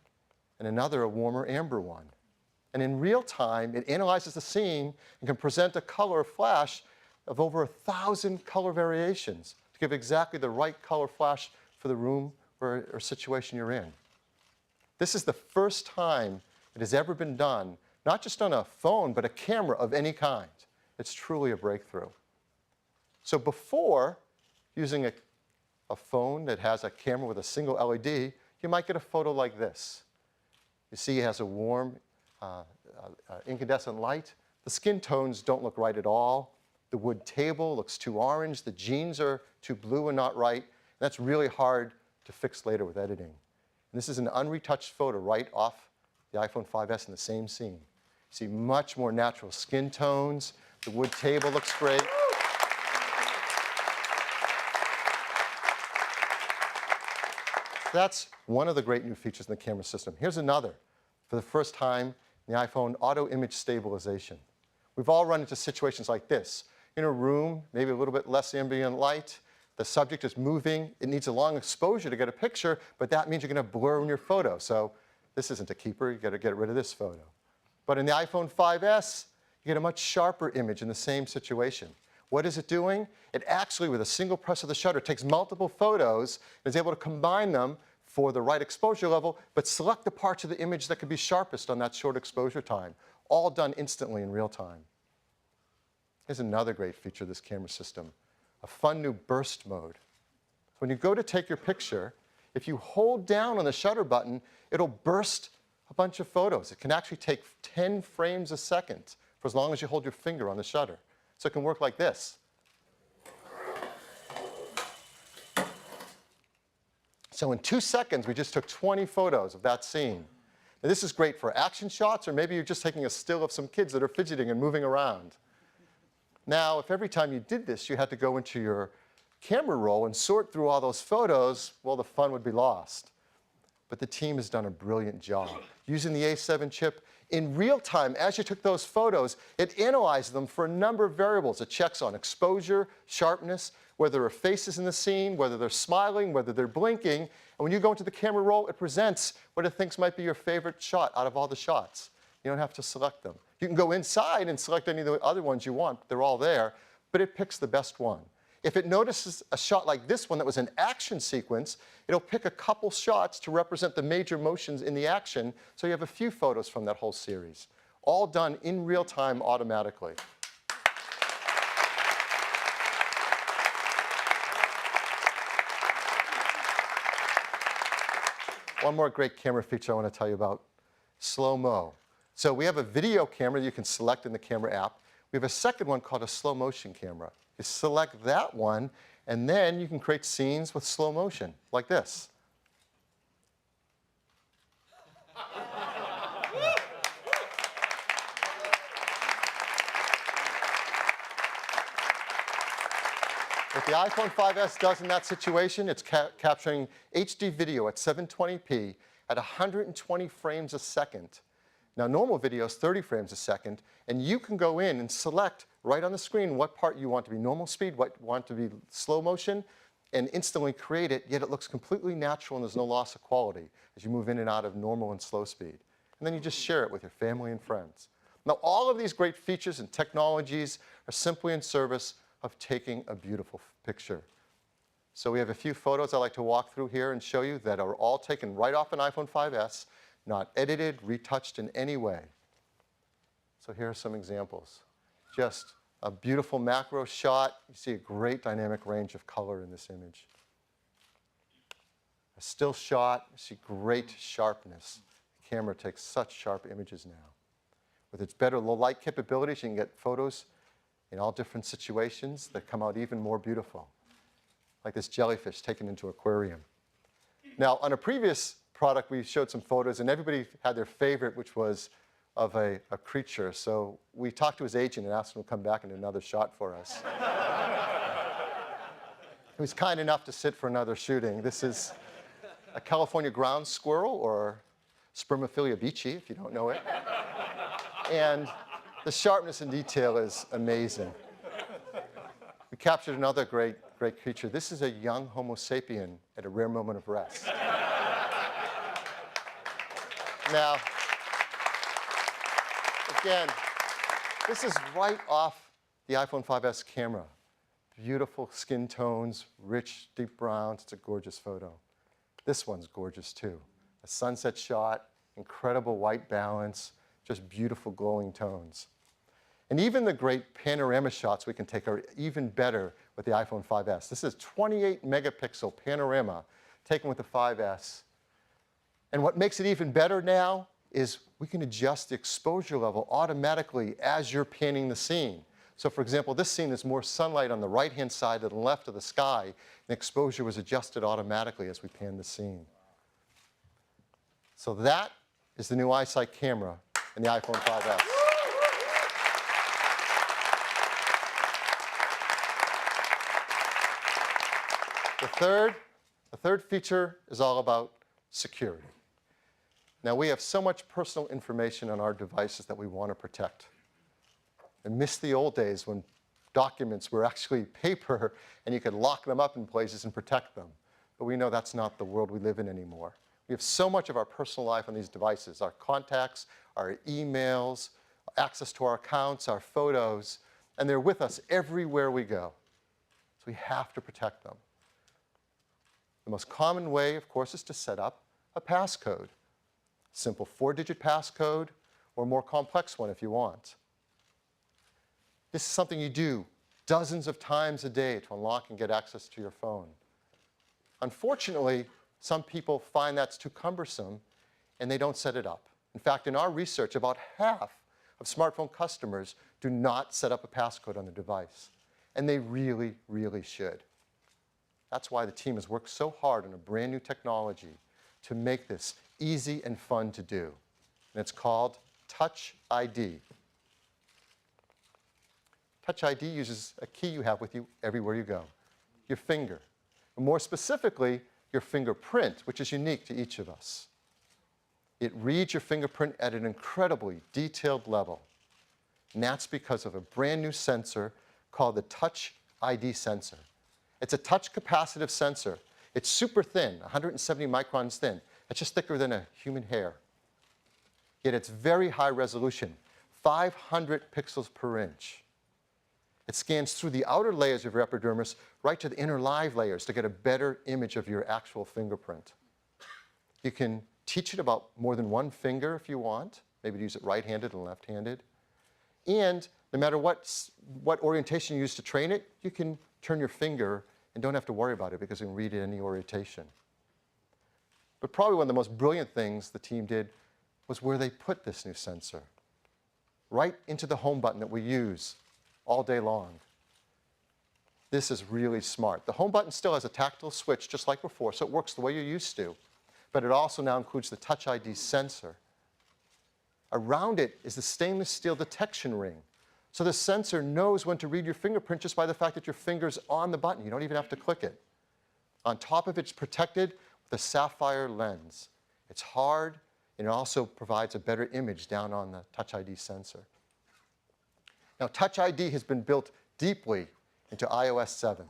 and another a warmer amber one. And in real time, it analyzes the scene and can present a color flash of over 1,000 color variations to give exactly the right color flash for the room or situation you're in. This is the first time it has ever been done, not just on a phone, but a camera of any kind. It's truly a breakthrough. So before using a phone that has a camera with a single LED, you might get a photo like this. You see it has a warm incandescent light. The skin tones don't look right at all. The wood table looks too orange. The jeans are too blue and not right. And that's really hard to fix later with editing. And this is an unretouched photo right off the iPhone 5S in the same scene. You see much more natural skin tones. The wood table looks great. That's one of the great new features in the camera system. Here's another. For the first time in the iPhone, auto image stabilization. We've all run into situations like this. In a room, maybe a little bit less ambient light, the subject is moving, it needs a long exposure to get a picture, but that means you're going to blur in your photo. So this isn't a keeper, you got to get rid of this photo. But in the iPhone 5S, you get a much sharper image in the same situation. What is it doing? It actually, with a single press of the shutter, takes multiple photos and is able to combine them for the right exposure level, but select the parts of the image that could be sharpest on that short exposure time, all done instantly in real time. Here's another great feature of this camera system, a fun new burst mode. When you go to take your picture, if you hold down on the shutter button, it'll burst a bunch of photos. It can actually take 10 frames a second for as long as you hold your finger on the shutter. So it can work like this. So in 2 seconds, we just took 20 photos of that scene. Now, this is great for action shots, or maybe you're just taking a still of some kids that are fidgeting and moving around. Now, if every time you did this, you had to go into your camera roll and sort through all those photos, well, the fun would be lost. But the team has done a brilliant job. Using the A7 chip, in real time, as you took those photos, it analyzed them for a number of variables. It checks on exposure, sharpness, whether there are faces in the scene, whether they're smiling, whether they're blinking. And when you go into the camera roll, it presents what it thinks might be your favorite shot out of all the shots. You don't have to select them. You can go inside and select any of the other ones you want. They're all there, but it picks the best one. If it notices a shot like this one that was an action sequence, it'll pick a couple shots to represent the major motions in the action, so you have a few photos from that whole series, all done in real time automatically. One more great camera feature I want to tell you about, slow-mo. So we have a video camera that you can select in the camera app. We have a second one called a slow motion camera. You select that one, and then you can create scenes with slow motion, like this. What the iPhone 5S does in that situation, it's capturing HD video at 720p at 120 frames a second. Now, normal video is 30 frames a second, and you can go in and select right on the screen what part you want to be normal speed, what you want to be slow motion, and instantly create it, yet it looks completely natural and there's no loss of quality as you move in and out of normal and slow speed. And then you just share it with your family and friends. Now, all of these great features and technologies are simply in service of taking a beautiful picture. So we have a few photos I'd like to walk through here and show you that are all taken right off an iPhone 5S, not edited, retouched in any way. So here are some examples. Just a beautiful macro shot. You see a great dynamic range of color in this image. A still shot, you see great sharpness. The camera takes such sharp images now. With its better low light capabilities, you can get photos in all different situations that come out even more beautiful. Like this jellyfish taken into an aquarium. Now, on a previous product, we showed some photos, and everybody had their favorite, which was of a creature. So we talked to his agent and asked him to come back and do another shot for us. He was kind enough to sit for another shooting. This is a California ground squirrel, or Spermophilia beachy, if you don't know it. And the sharpness and detail is amazing. We captured another great creature. This is a young Homo sapien at a rare moment of rest. Now, again, this is right off the iPhone 5S camera. Beautiful skin tones, rich, deep browns. It's a gorgeous photo. This one's gorgeous, too. A sunset shot, incredible white balance, just beautiful glowing tones. And even the great panorama shots we can take are even better with the iPhone 5S. This is 28 megapixel panorama taken with the 5S. And what makes it even better now is we can adjust the exposure level automatically as you're panning the scene. So for example, this scene is more sunlight on the right-hand side than the left of the sky, and exposure was adjusted automatically as we pan the scene. So that is the new iSight camera in the iPhone 5S. The third feature is all about security. Now, we have so much personal information on our devices that we want to protect. I miss the old days when documents were actually paper and you could lock them up in places and protect them. But we know that's not the world we live in anymore. We have so much of our personal life on these devices, our contacts, our emails, access to our accounts, our photos, and they're with us everywhere we go. So we have to protect them. The most common way, of course, is to set up a passcode. Simple 4-digit passcode, or a more complex one if you want. This is something you do dozens of times a day to unlock and get access to your phone. Unfortunately, some people find that's too cumbersome and they don't set it up. In fact, in our research, about half of smartphone customers do not set up a passcode on their device. And they really, really should. That's why the team has worked so hard on a brand new technology to make this easy and fun to do. And it's called Touch ID. Touch ID uses a key you have with you everywhere you go, your finger. And more specifically, your fingerprint, which is unique to each of us. It reads your fingerprint at an incredibly detailed level. And that's because of a brand new sensor called the Touch ID sensor. It's a touch capacitive sensor. It's super thin, 170 microns thin. It's just thicker than a human hair. Yet it's very high resolution, 500 pixels per inch. It scans through the outer layers of your epidermis right to the inner live layers to get a better image of your actual fingerprint. You can teach it about more than one finger if you want, maybe use it right-handed and left-handed. And no matter what orientation you use to train it, you can turn your finger and don't have to worry about it because you can read it any orientation. But probably one of the most brilliant things the team did was where they put this new sensor. Right into the home button that we use all day long. This is really smart. The home button still has a tactile switch just like before, so it works the way you're used to. But it also now includes the Touch ID sensor. Around it is the stainless steel detection ring. So the sensor knows when to read your fingerprint just by the fact that your finger's on the button. You don't even have to click it. On top of it, it's protected with a sapphire lens. It's hard, and it also provides a better image down on the Touch ID sensor. Now, Touch ID has been built deeply into iOS 7.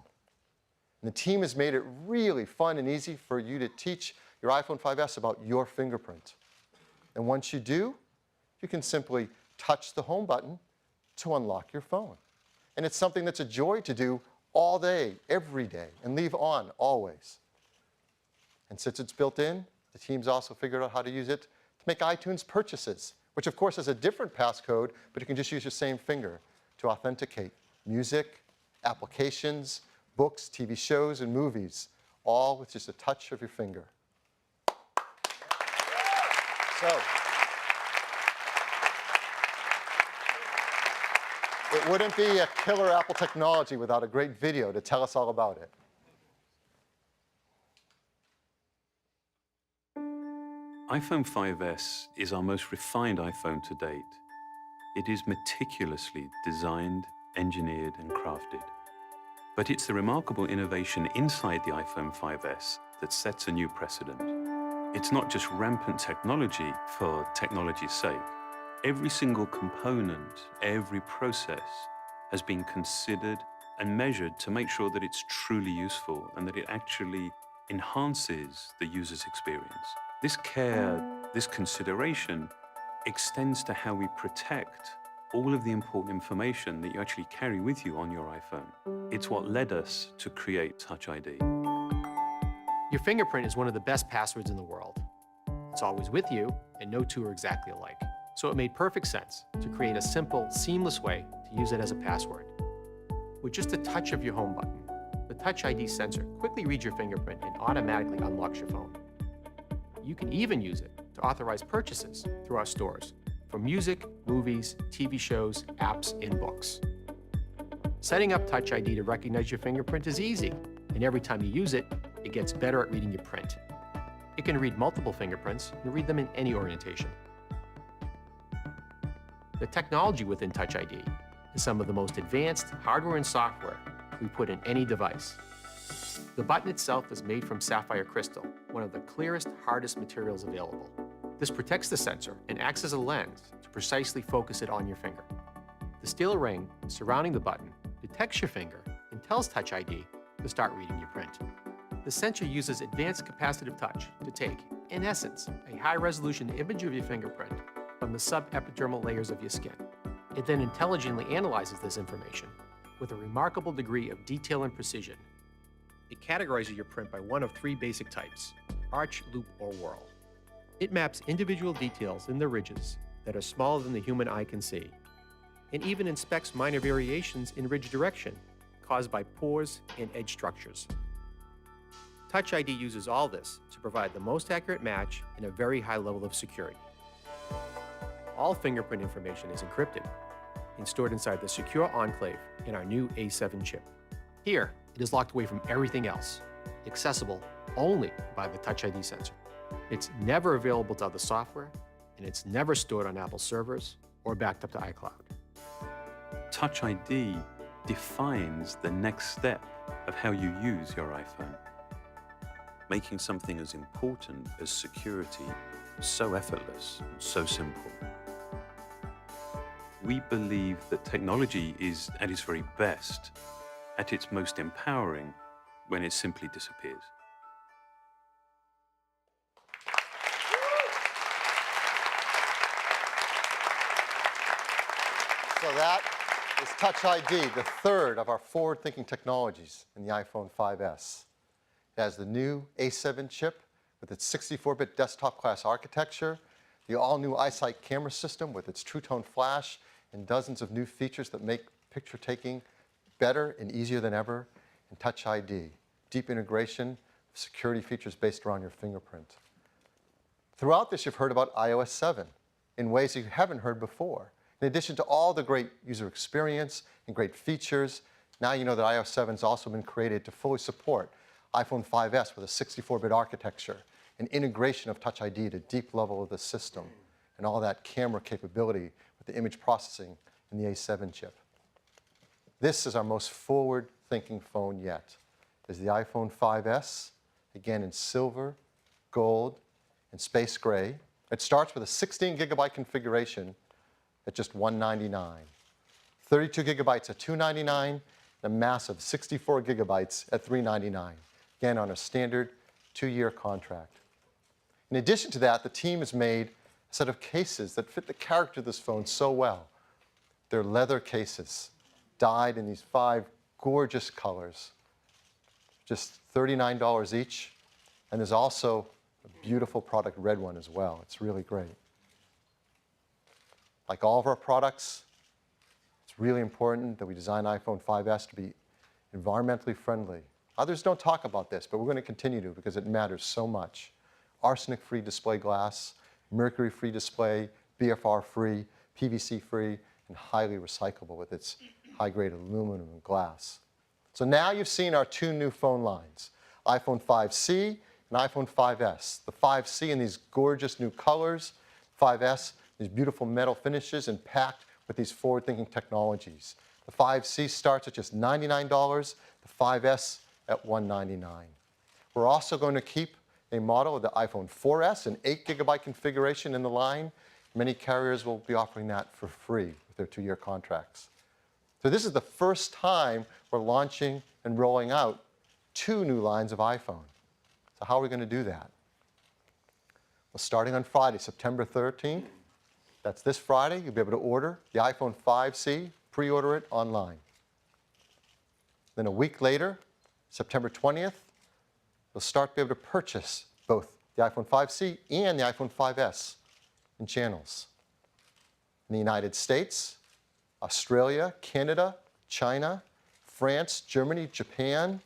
And the team has made it really fun and easy for you to teach your iPhone 5S about your fingerprint. And once you do, you can simply touch the home button to unlock your phone. And it's something that's a joy to do all day, every day, and leave on always. And since it's built in, the team's also figured out how to use it to make iTunes purchases, which of course has a different passcode, but you can just use your same finger to authenticate music, applications, books, TV shows, and movies, all with just a touch of your finger. So, it wouldn't be a killer Apple technology without a great video to tell us all about it. iPhone 5S is our most refined iPhone to date. It is meticulously designed, engineered, and crafted. But it's the remarkable innovation inside the iPhone 5S that sets a new precedent. It's not just rampant technology for technology's sake. Every single component, every process has been considered and measured to make sure that it's truly useful and that it actually enhances the user's experience. This care, this consideration extends to how we protect all of the important information that you actually carry with you on your iPhone. It's what led us to create Touch ID. Your fingerprint is one of the best passwords in the world. It's always with you, and no two are exactly alike. So it made perfect sense to create a simple, seamless way to use it as a password. With just a touch of your home button, the Touch ID sensor quickly reads your fingerprint and automatically unlocks your phone. You can even use it to authorize purchases through our stores for music, movies, TV shows, apps, and books. Setting up Touch ID to recognize your fingerprint is easy, and every time you use it, it gets better at reading your print. It can read multiple fingerprints and read them in any orientation. The technology within Touch ID is some of the most advanced hardware and software we put in any device. The button itself is made from sapphire crystal, one of the clearest, hardest materials available. This protects the sensor and acts as a lens to precisely focus it on your finger. The steel ring surrounding the button detects your finger and tells Touch ID to start reading your print. The sensor uses advanced capacitive touch to take, in essence, a high-resolution image of your fingerprint from the subepidermal layers of your skin. It then intelligently analyzes this information with a remarkable degree of detail and precision. It categorizes your print by one of three basic types: arch, loop, or whorl. It maps individual details in the ridges that are smaller than the human eye can see, and even inspects minor variations in ridge direction caused by pores and edge structures. Touch ID uses all this to provide the most accurate match and a very high level of security. All fingerprint information is encrypted and stored inside the secure enclave in our new A7 chip. Here, it is locked away from everything else, accessible only by the Touch ID sensor. It's never available to other software, and it's never stored on Apple servers or backed up to iCloud. Touch ID defines the next step of how you use your iPhone, making something as important as security so effortless and so simple. We believe that technology is at its very best, at its most empowering, when it simply disappears. So that is Touch ID, the third of our forward-thinking technologies in the iPhone 5S. It has the new A7 chip with its 64-bit desktop-class architecture, the all-new iSight camera system with its True Tone flash, and dozens of new features that make picture taking better and easier than ever, and Touch ID, deep integration of security features based around your fingerprint. Throughout this, you've heard about iOS 7 in ways you haven't heard before. In addition to all the great user experience and great features, now you know that iOS 7 has also been created to fully support iPhone 5S with a 64-bit architecture, and integration of Touch ID at a deep level of the system, and all that camera capability with the image processing in the A7 chip. This is our most forward-thinking phone yet. Is the iPhone 5S, again in silver, gold, and space gray. It starts with a 16-gigabyte configuration at just $199. 32 gigabytes at $299, and a massive 64 gigabytes at $399, again on a standard 2-year contract. In addition to that, the team has made a set of cases that fit the character of this phone so well. They're leather cases, dyed in these 5 gorgeous colors, just $39 each, and there's also a beautiful product red one as well. It's really great. Like all of our products, it's really important that we design iPhone 5S to be environmentally friendly. Others don't talk about this, but we're going to continue to because it matters so much. Arsenic-free display glass, mercury-free display, BFR-free, PVC-free, and highly recyclable with its high-grade aluminum and glass. So now you've seen our 2 new phone lines, iPhone 5C and iPhone 5S. The 5C in these gorgeous new colors, 5S, these beautiful metal finishes and packed with these forward-thinking technologies. The 5C starts at just $99, the 5S at $199. We're also going to keep a model of the iPhone 4S, an 8-gigabyte configuration in the line. Many carriers will be offering that for free with their 2-year contracts. So this is the first time we're launching and rolling out 2 new lines of iPhone. So how are we going to do that? Well, starting on Friday, September 13th, that's this Friday, you'll be able to order the iPhone 5C, pre-order it online. Then a week later, September 20th, you'll start to be able to purchase both the iPhone 5C and the iPhone 5S in channels. In the United States, Australia, Canada, China, France, Germany, Japan,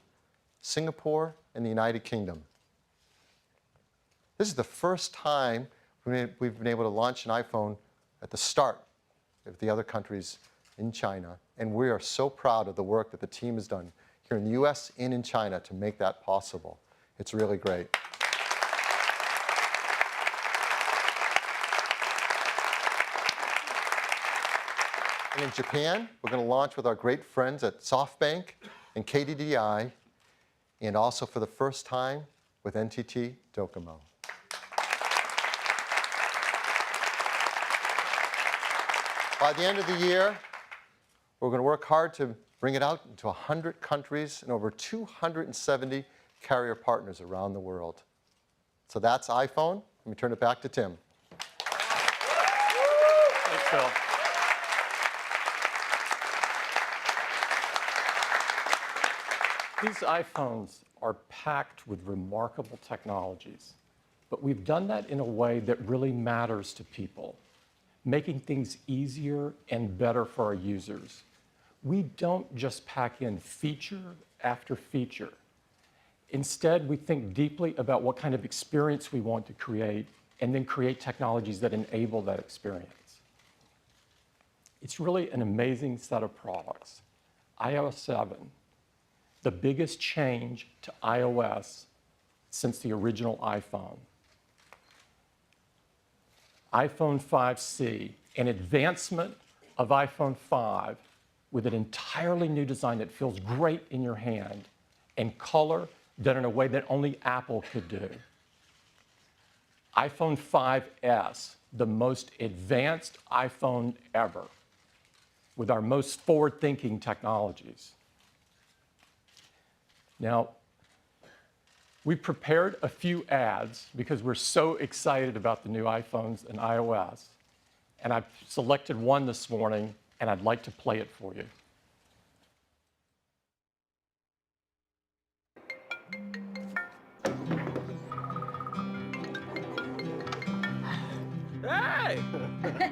Singapore, and the United Kingdom. This is the first time we've been able to launch an iPhone at the start of the other countries in China, and we are so proud of the work that the team has done here in the US and in China to make that possible. It's really great. And in Japan, we're going to launch with our great friends at SoftBank and KDDI, and also for the first time with NTT Docomo. By the end of the year, we're going to work hard to bring it out into 100 countries and over 270 carrier partners around the world. So that's iPhone. Let me turn it back to Tim. Thanks, Phil. These iPhones are packed with remarkable technologies, but we've done that in a way that really matters to people, making things easier and better for our users. We don't just pack in feature after feature. Instead, we think deeply about what kind of experience we want to create and then create technologies that enable that experience. It's really an amazing set of products. iOS 7, the biggest change to iOS since the original iPhone. iPhone 5C, an advancement of iPhone 5 with an entirely new design that feels great in your hand, and color done in a way that only Apple could do. iPhone 5S, the most advanced iPhone ever, with our most forward-thinking technologies. Now, we prepared a few ads because we're so excited about the new iPhones and iOS, and I've selected one this morning, and I'd like to play it for you.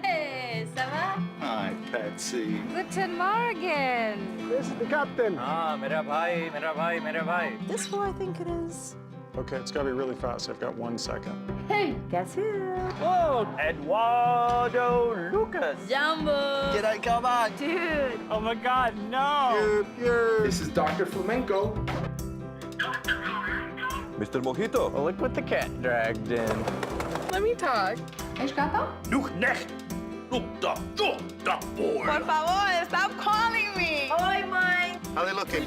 Hey, ça va? Hi, Patsy. Guten Morgen. This is the captain. Mera bhai. This who I think it is. Okay, it's got to be really fast. I've got 1 second. Hey, guess who? Whoa, Eduardo Lucas. Jumbo. G'day, come on. Dude. Oh my God, no. This is Dr. Flamenco. Mr. Mojito. Well, look what the cat dragged in. Let me talk. És gato? Look next. Look, boy. Por favor, stop calling me. Oi, mãe. How they looking?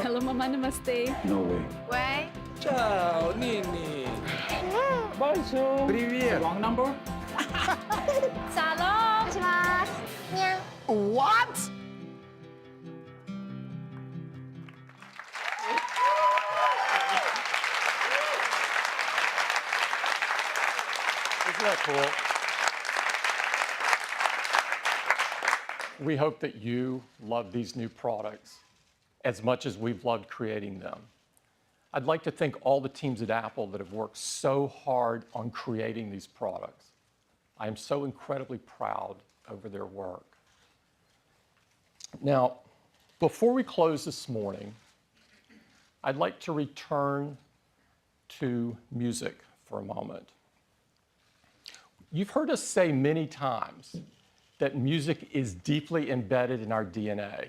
Hello, mamãe, namaste. No way. Ué? Ciao, Nini. Bonjour. Привет. Wrong number? Salom. What? Isn't that cool? We hope that you love these new products as much as we've loved creating them. I'd like to thank all the teams at Apple that have worked so hard on creating these products. I am so incredibly proud over their work. Now, before we close this morning, I'd like to return to music for a moment. You've heard us say many times that music is deeply embedded in our DNA.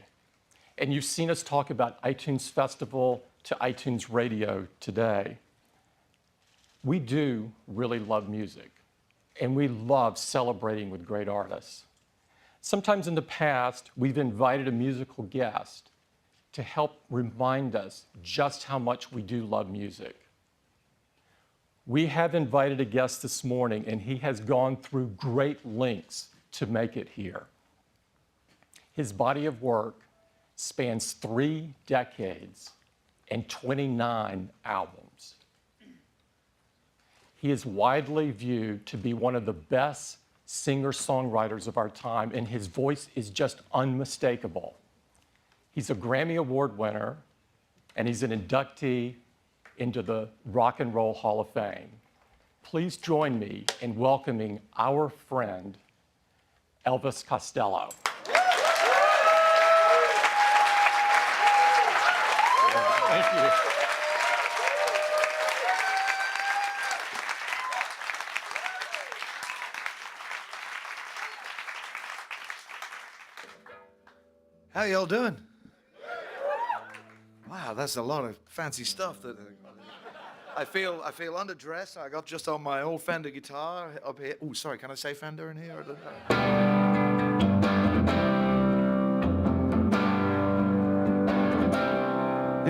And you've seen us talk about iTunes Festival to iTunes Radio today. We do really love music, and we love celebrating with great artists. Sometimes in the past, we've invited a musical guest to help remind us just how much we do love music. We have invited a guest this morning, and he has gone through great lengths to make it here. His body of work spans 3 decades and 29 albums. He is widely viewed to be one of the best singer-songwriters of our time, and his voice is just unmistakable. He's a Grammy Award winner, and he's an inductee into the Rock and Roll Hall of Fame. Please join me in welcoming our friend, Elvis Costello. Thank you. How y'all doing? Wow, that's a lot of fancy stuff. That I feel underdressed. I got just on my old Fender guitar up here. Oh, sorry, can I say Fender in here? I don't know.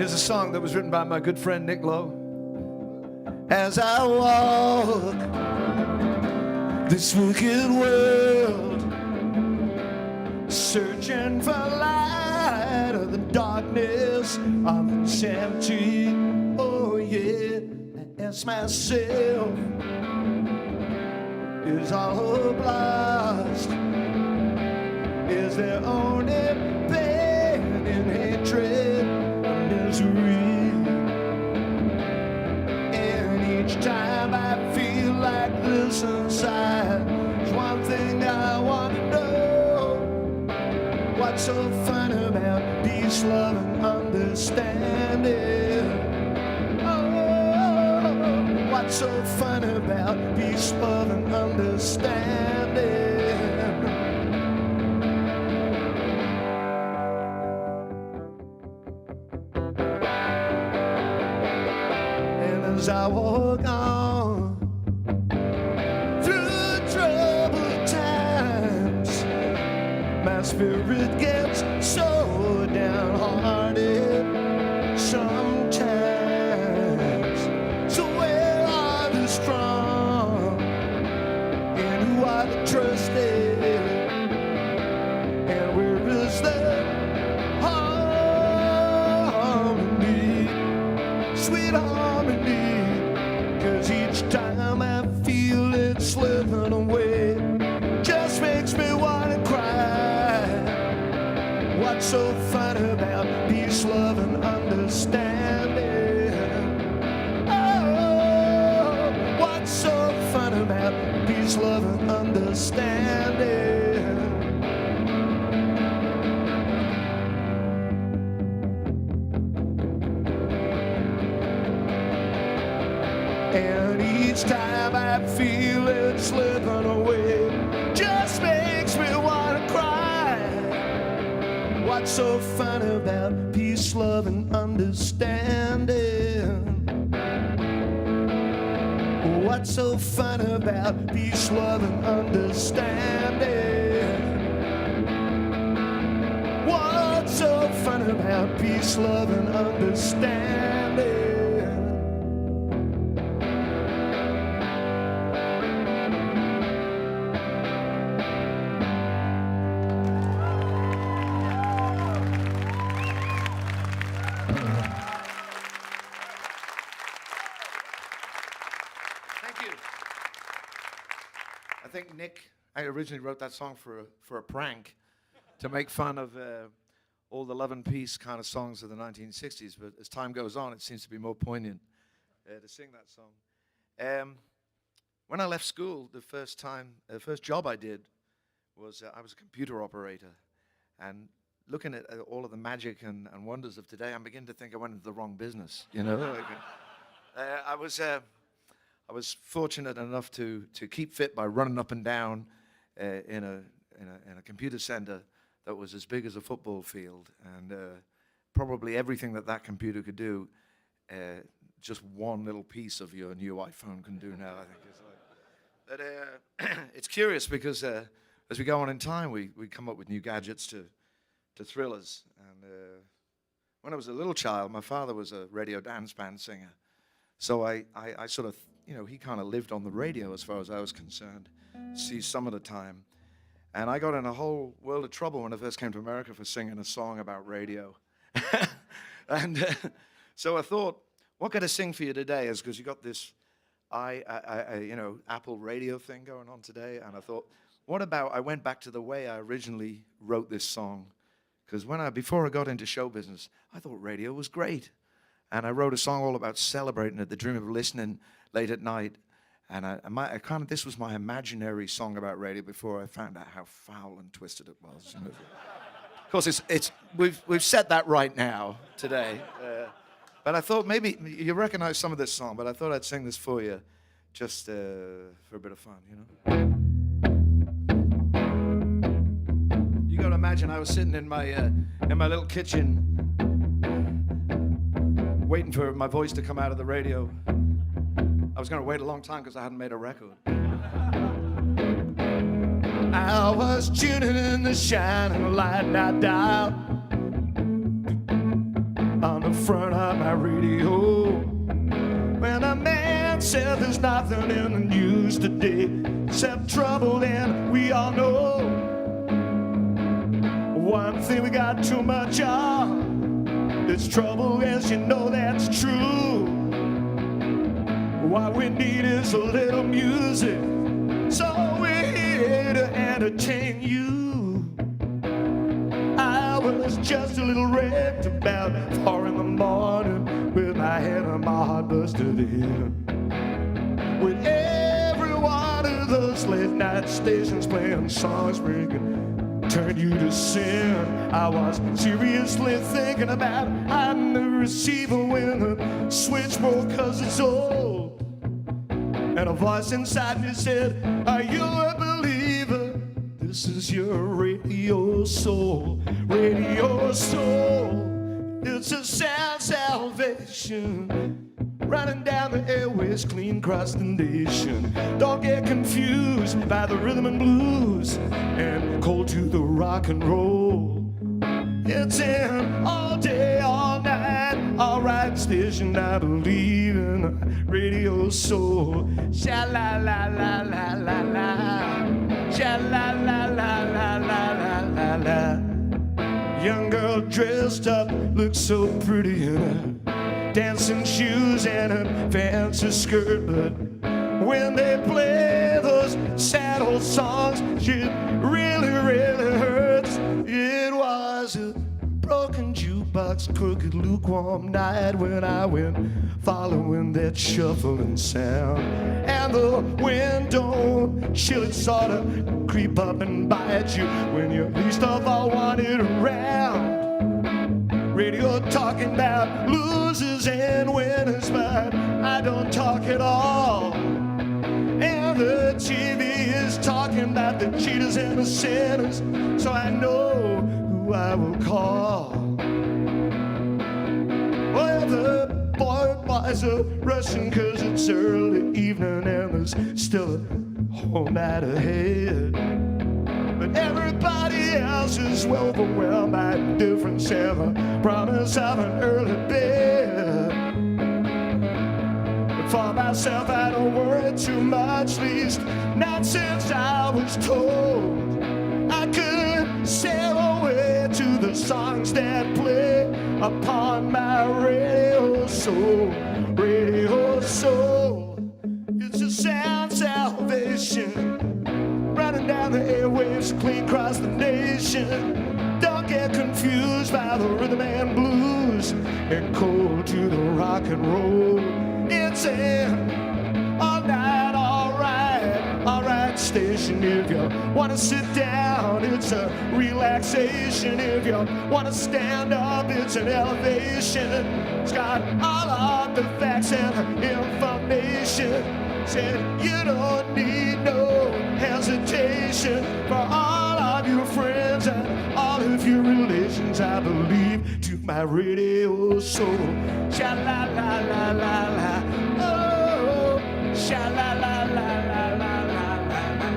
Here's a song that was written by my good friend Nick Lowe. As I walk this wicked world, searching for light of the darkness of insanity. Oh yeah, I ask myself, is all hope lost? Is there only pain and hatred and misery? And each time I feel like this inside, there's one thing I want to know. What's so fun about peace, love, and understanding? Oh, what's so fun about peace, love, and understanding? As I walk on through troubled times, my spirit gets so downhearted sometimes. So where are the strong and who are the trusted? And where is the harmony, sweet harmony? Each time I feel it slipping away, just makes me want to cry. What's so fun about peace, love, and understanding? Oh, what's so fun about peace, love, and understanding? And each time I feel it slipping away, just makes me want to cry. What's so fun about peace, love, and understanding? What's so fun about peace, love, and understanding? What's so fun about peace, love, and understanding? I think Nick, I originally wrote that song for a prank to make fun of all the love and peace kind of songs of the 1960s. But as time goes on, it seems to be more poignant to sing that song. When I left school, the first job I did was I was a computer operator. And looking at all of the magic and wonders of today, I'm beginning to think I went into the wrong business. You know, I was fortunate enough to keep fit by running up and down in a computer center that was as big as a football field, and probably everything that computer could do, just one little piece of your new iPhone can do now. I think it's like, but it's curious because as we go on in time, we come up with new gadgets to thrill us. And when I was a little child, my father was a radio dance band singer, so I sort of, you know, he kind of lived on the radio as far as I was concerned, see some of the time. And I got in a whole world of trouble when I first came to America for singing a song about radio. And so I thought, what could I sing for you today? Is because you got this, Apple radio thing going on today. And I thought, what about, I went back to the way I originally wrote this song. Because before I got into show business, I thought radio was great. And I wrote a song all about celebrating it, the dream of listening late at night. And this was my imaginary song about radio before I found out how foul and twisted it was. Of course, we've set that right now today. But I thought maybe you recognize some of this song, but I thought I'd sing this for you, just for a bit of fun, you know. You got to imagine I was sitting in my little kitchen, waiting for my voice to come out of the radio. I was going to wait a long time because I hadn't made a record. I was tuning in the shining light, I dialed on the front of my radio. When a man said there's nothing in the news today except trouble, and we all know one thing we got too much of. It's trouble, as you know that's true. What we need is a little music, so we're here to entertain you. I was just a little wrecked about 4 in the morning with my head on my heart busted in. With every one of those late night stations playing songs ringing turn you to sin. I was seriously thinking about hiding the receiver when the switch broke, 'cause it's old. And a voice inside me said, are you a believer? This is your radio soul. Radio soul. It's a sound salvation, running down the airways clean across the nation. Don't get confused by the rhythm and blues and cold to the rock and roll. It's in all day, all night, all right station. I believe in radio soul. Sha la la la la la la. Sha la la la la la la la la. Young girl dressed up, looks so pretty in her dancing shoes and a fancy skirt, but when they play those sad old songs, it really, really hurts. It was a broken jukebox, crooked, lukewarm night when I went following that shuffling sound. And the wind don't chill, it sort of creep up and bite you when you least of all want it around. Radio talking about losers and winners, but I don't talk at all. And the TV is talking about the cheaters and the sinners, so I know who I will call. Well, the boys are rushing 'cause it's early evening and there's still a whole night ahead. But everybody else is well overwhelmed by difference and the promise of an early bed. But for myself, I don't worry too much, least not since I was told I could sail away to the songs that play upon my radio soul. Radio soul, it's a sound salvation, running down the airwaves clean across the nation. Don't get confused by the rhythm and blues and cold to the rock and roll. It's an all night, all right station. If you want to sit down, it's a relaxation. If you want to stand up, it's an elevation. It's got all of the facts and information. Said you don't need no hesitation. For all of your friends and all of your relations, I believe to my radio soul. Sha la la la la la. Oh, sha la la la la la la la.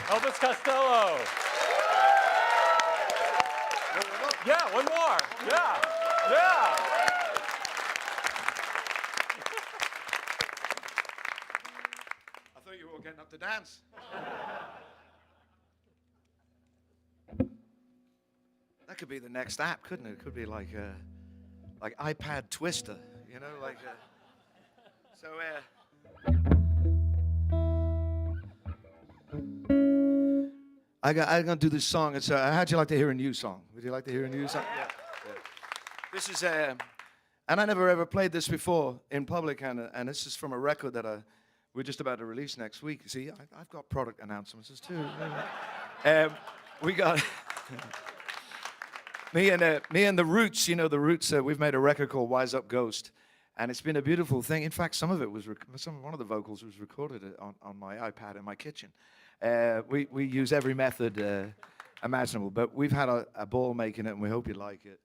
Elvis Costello. Yeah, one more. Yeah, yeah. I thought you were all getting up to dance. That could be the next app, couldn't it? It could be like iPad Twister, you know, like. I'm gonna do this song. It's how'd you like to hear a new song? Would you like to hear a new song? Yeah. This is and I never ever played this before in public, and this is from a record that we're just about to release next week. See, I've got product announcements too. We got me and the Roots. You know the Roots. We've made a record called Wise Up Ghost, and it's been a beautiful thing. In fact, some of it was one of the vocals was recorded on my iPad in my kitchen. We use every method imaginable. But we've had a ball making it, and we hope you like it.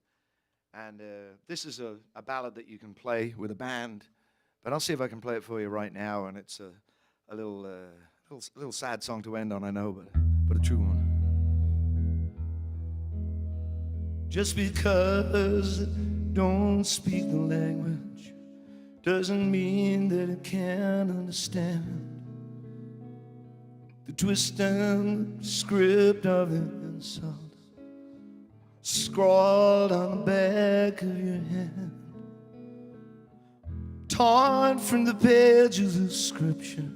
And this is a ballad that you can play with a band. But I'll see if I can play it for you right now. And it's a little sad song to end on, I know, but a true one. Just because I don't speak the language doesn't mean that I can't understand the twist and the script of the insult scrawled on the back of your hand, torn from the pages of scripture,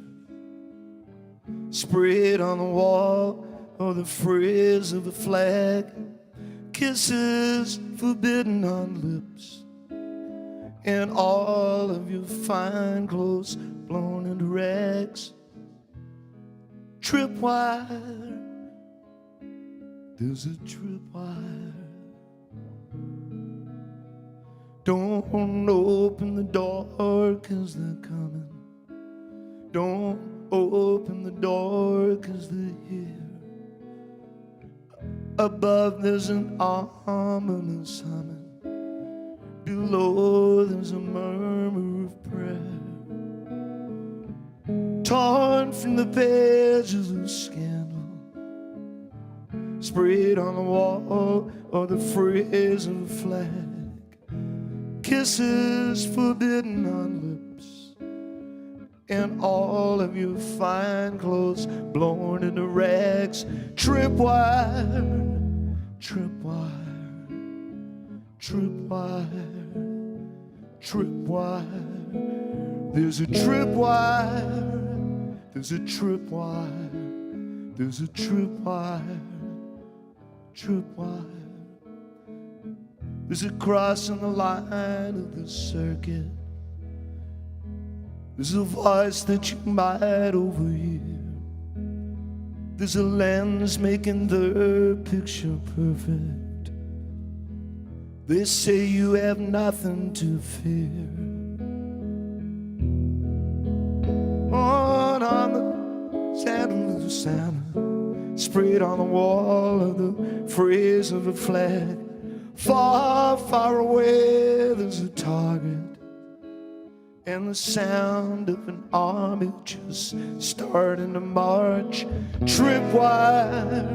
sprayed on the wall or the phrase of a flag, kisses forbidden on lips, and all of your fine clothes blown into rags. Tripwire, there's a tripwire. Don't open the door, 'cause they're coming. Don't open the door, 'cause they're here. Above there's an ominous humming. Below there's a murmur of prayer, torn from the pages of scandal, sprayed on the wall or the phrase of a flag, kisses forbidden on lips, and all of your fine clothes blown into rags. Tripwire, tripwire, tripwire, tripwire. There's a tripwire, there's a tripwire, there's a tripwire, tripwire. There's a cross on the line of the circuit. There's a voice that you might overhear. There's a lens making the picture perfect. They say you have nothing to fear. On the sandal of the Santa, sprayed on the wall of the phrase of a flag. Far, far away there's a target, and the sound of an army just starting to march. Tripwire,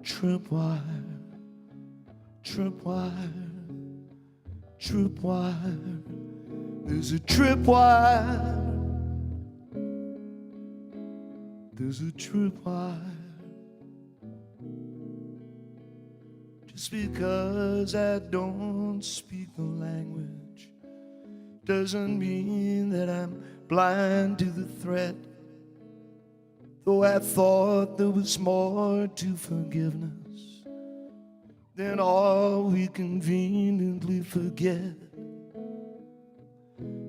tripwire, tripwire, tripwire. There's a tripwire, there's a tripwire. Just because I don't speak the language doesn't mean that I'm blind to the threat. Though I thought there was more to forgiveness than all we conveniently forget.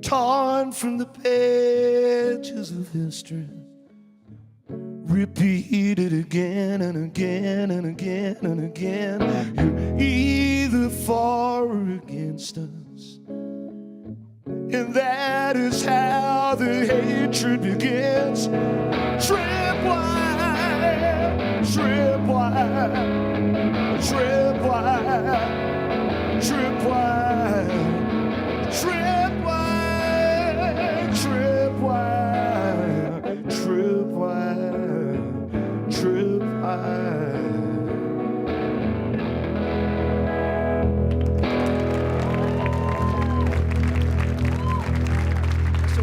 Torn from the pages of history, repeated again and again and again and again. You're either for or against us, and that is how the hatred begins. Tripwire, tripwire, tripwire, tripwire, tripwire, tripwire, tripwire, tripwire.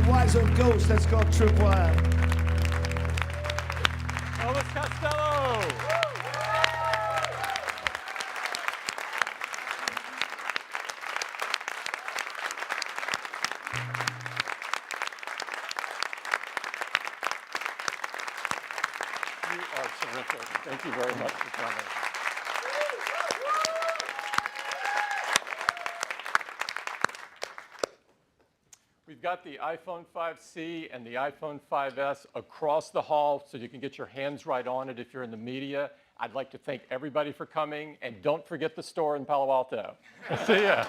Wise old ghost, that's called Tripwire. Elvis Costello. You are terrific. Thank you very much for coming. We've got the iPhone 5C and the iPhone 5S across the hall so you can get your hands right on it if you're in the media. I'd like to thank everybody for coming, and don't forget the store in Palo Alto. See ya.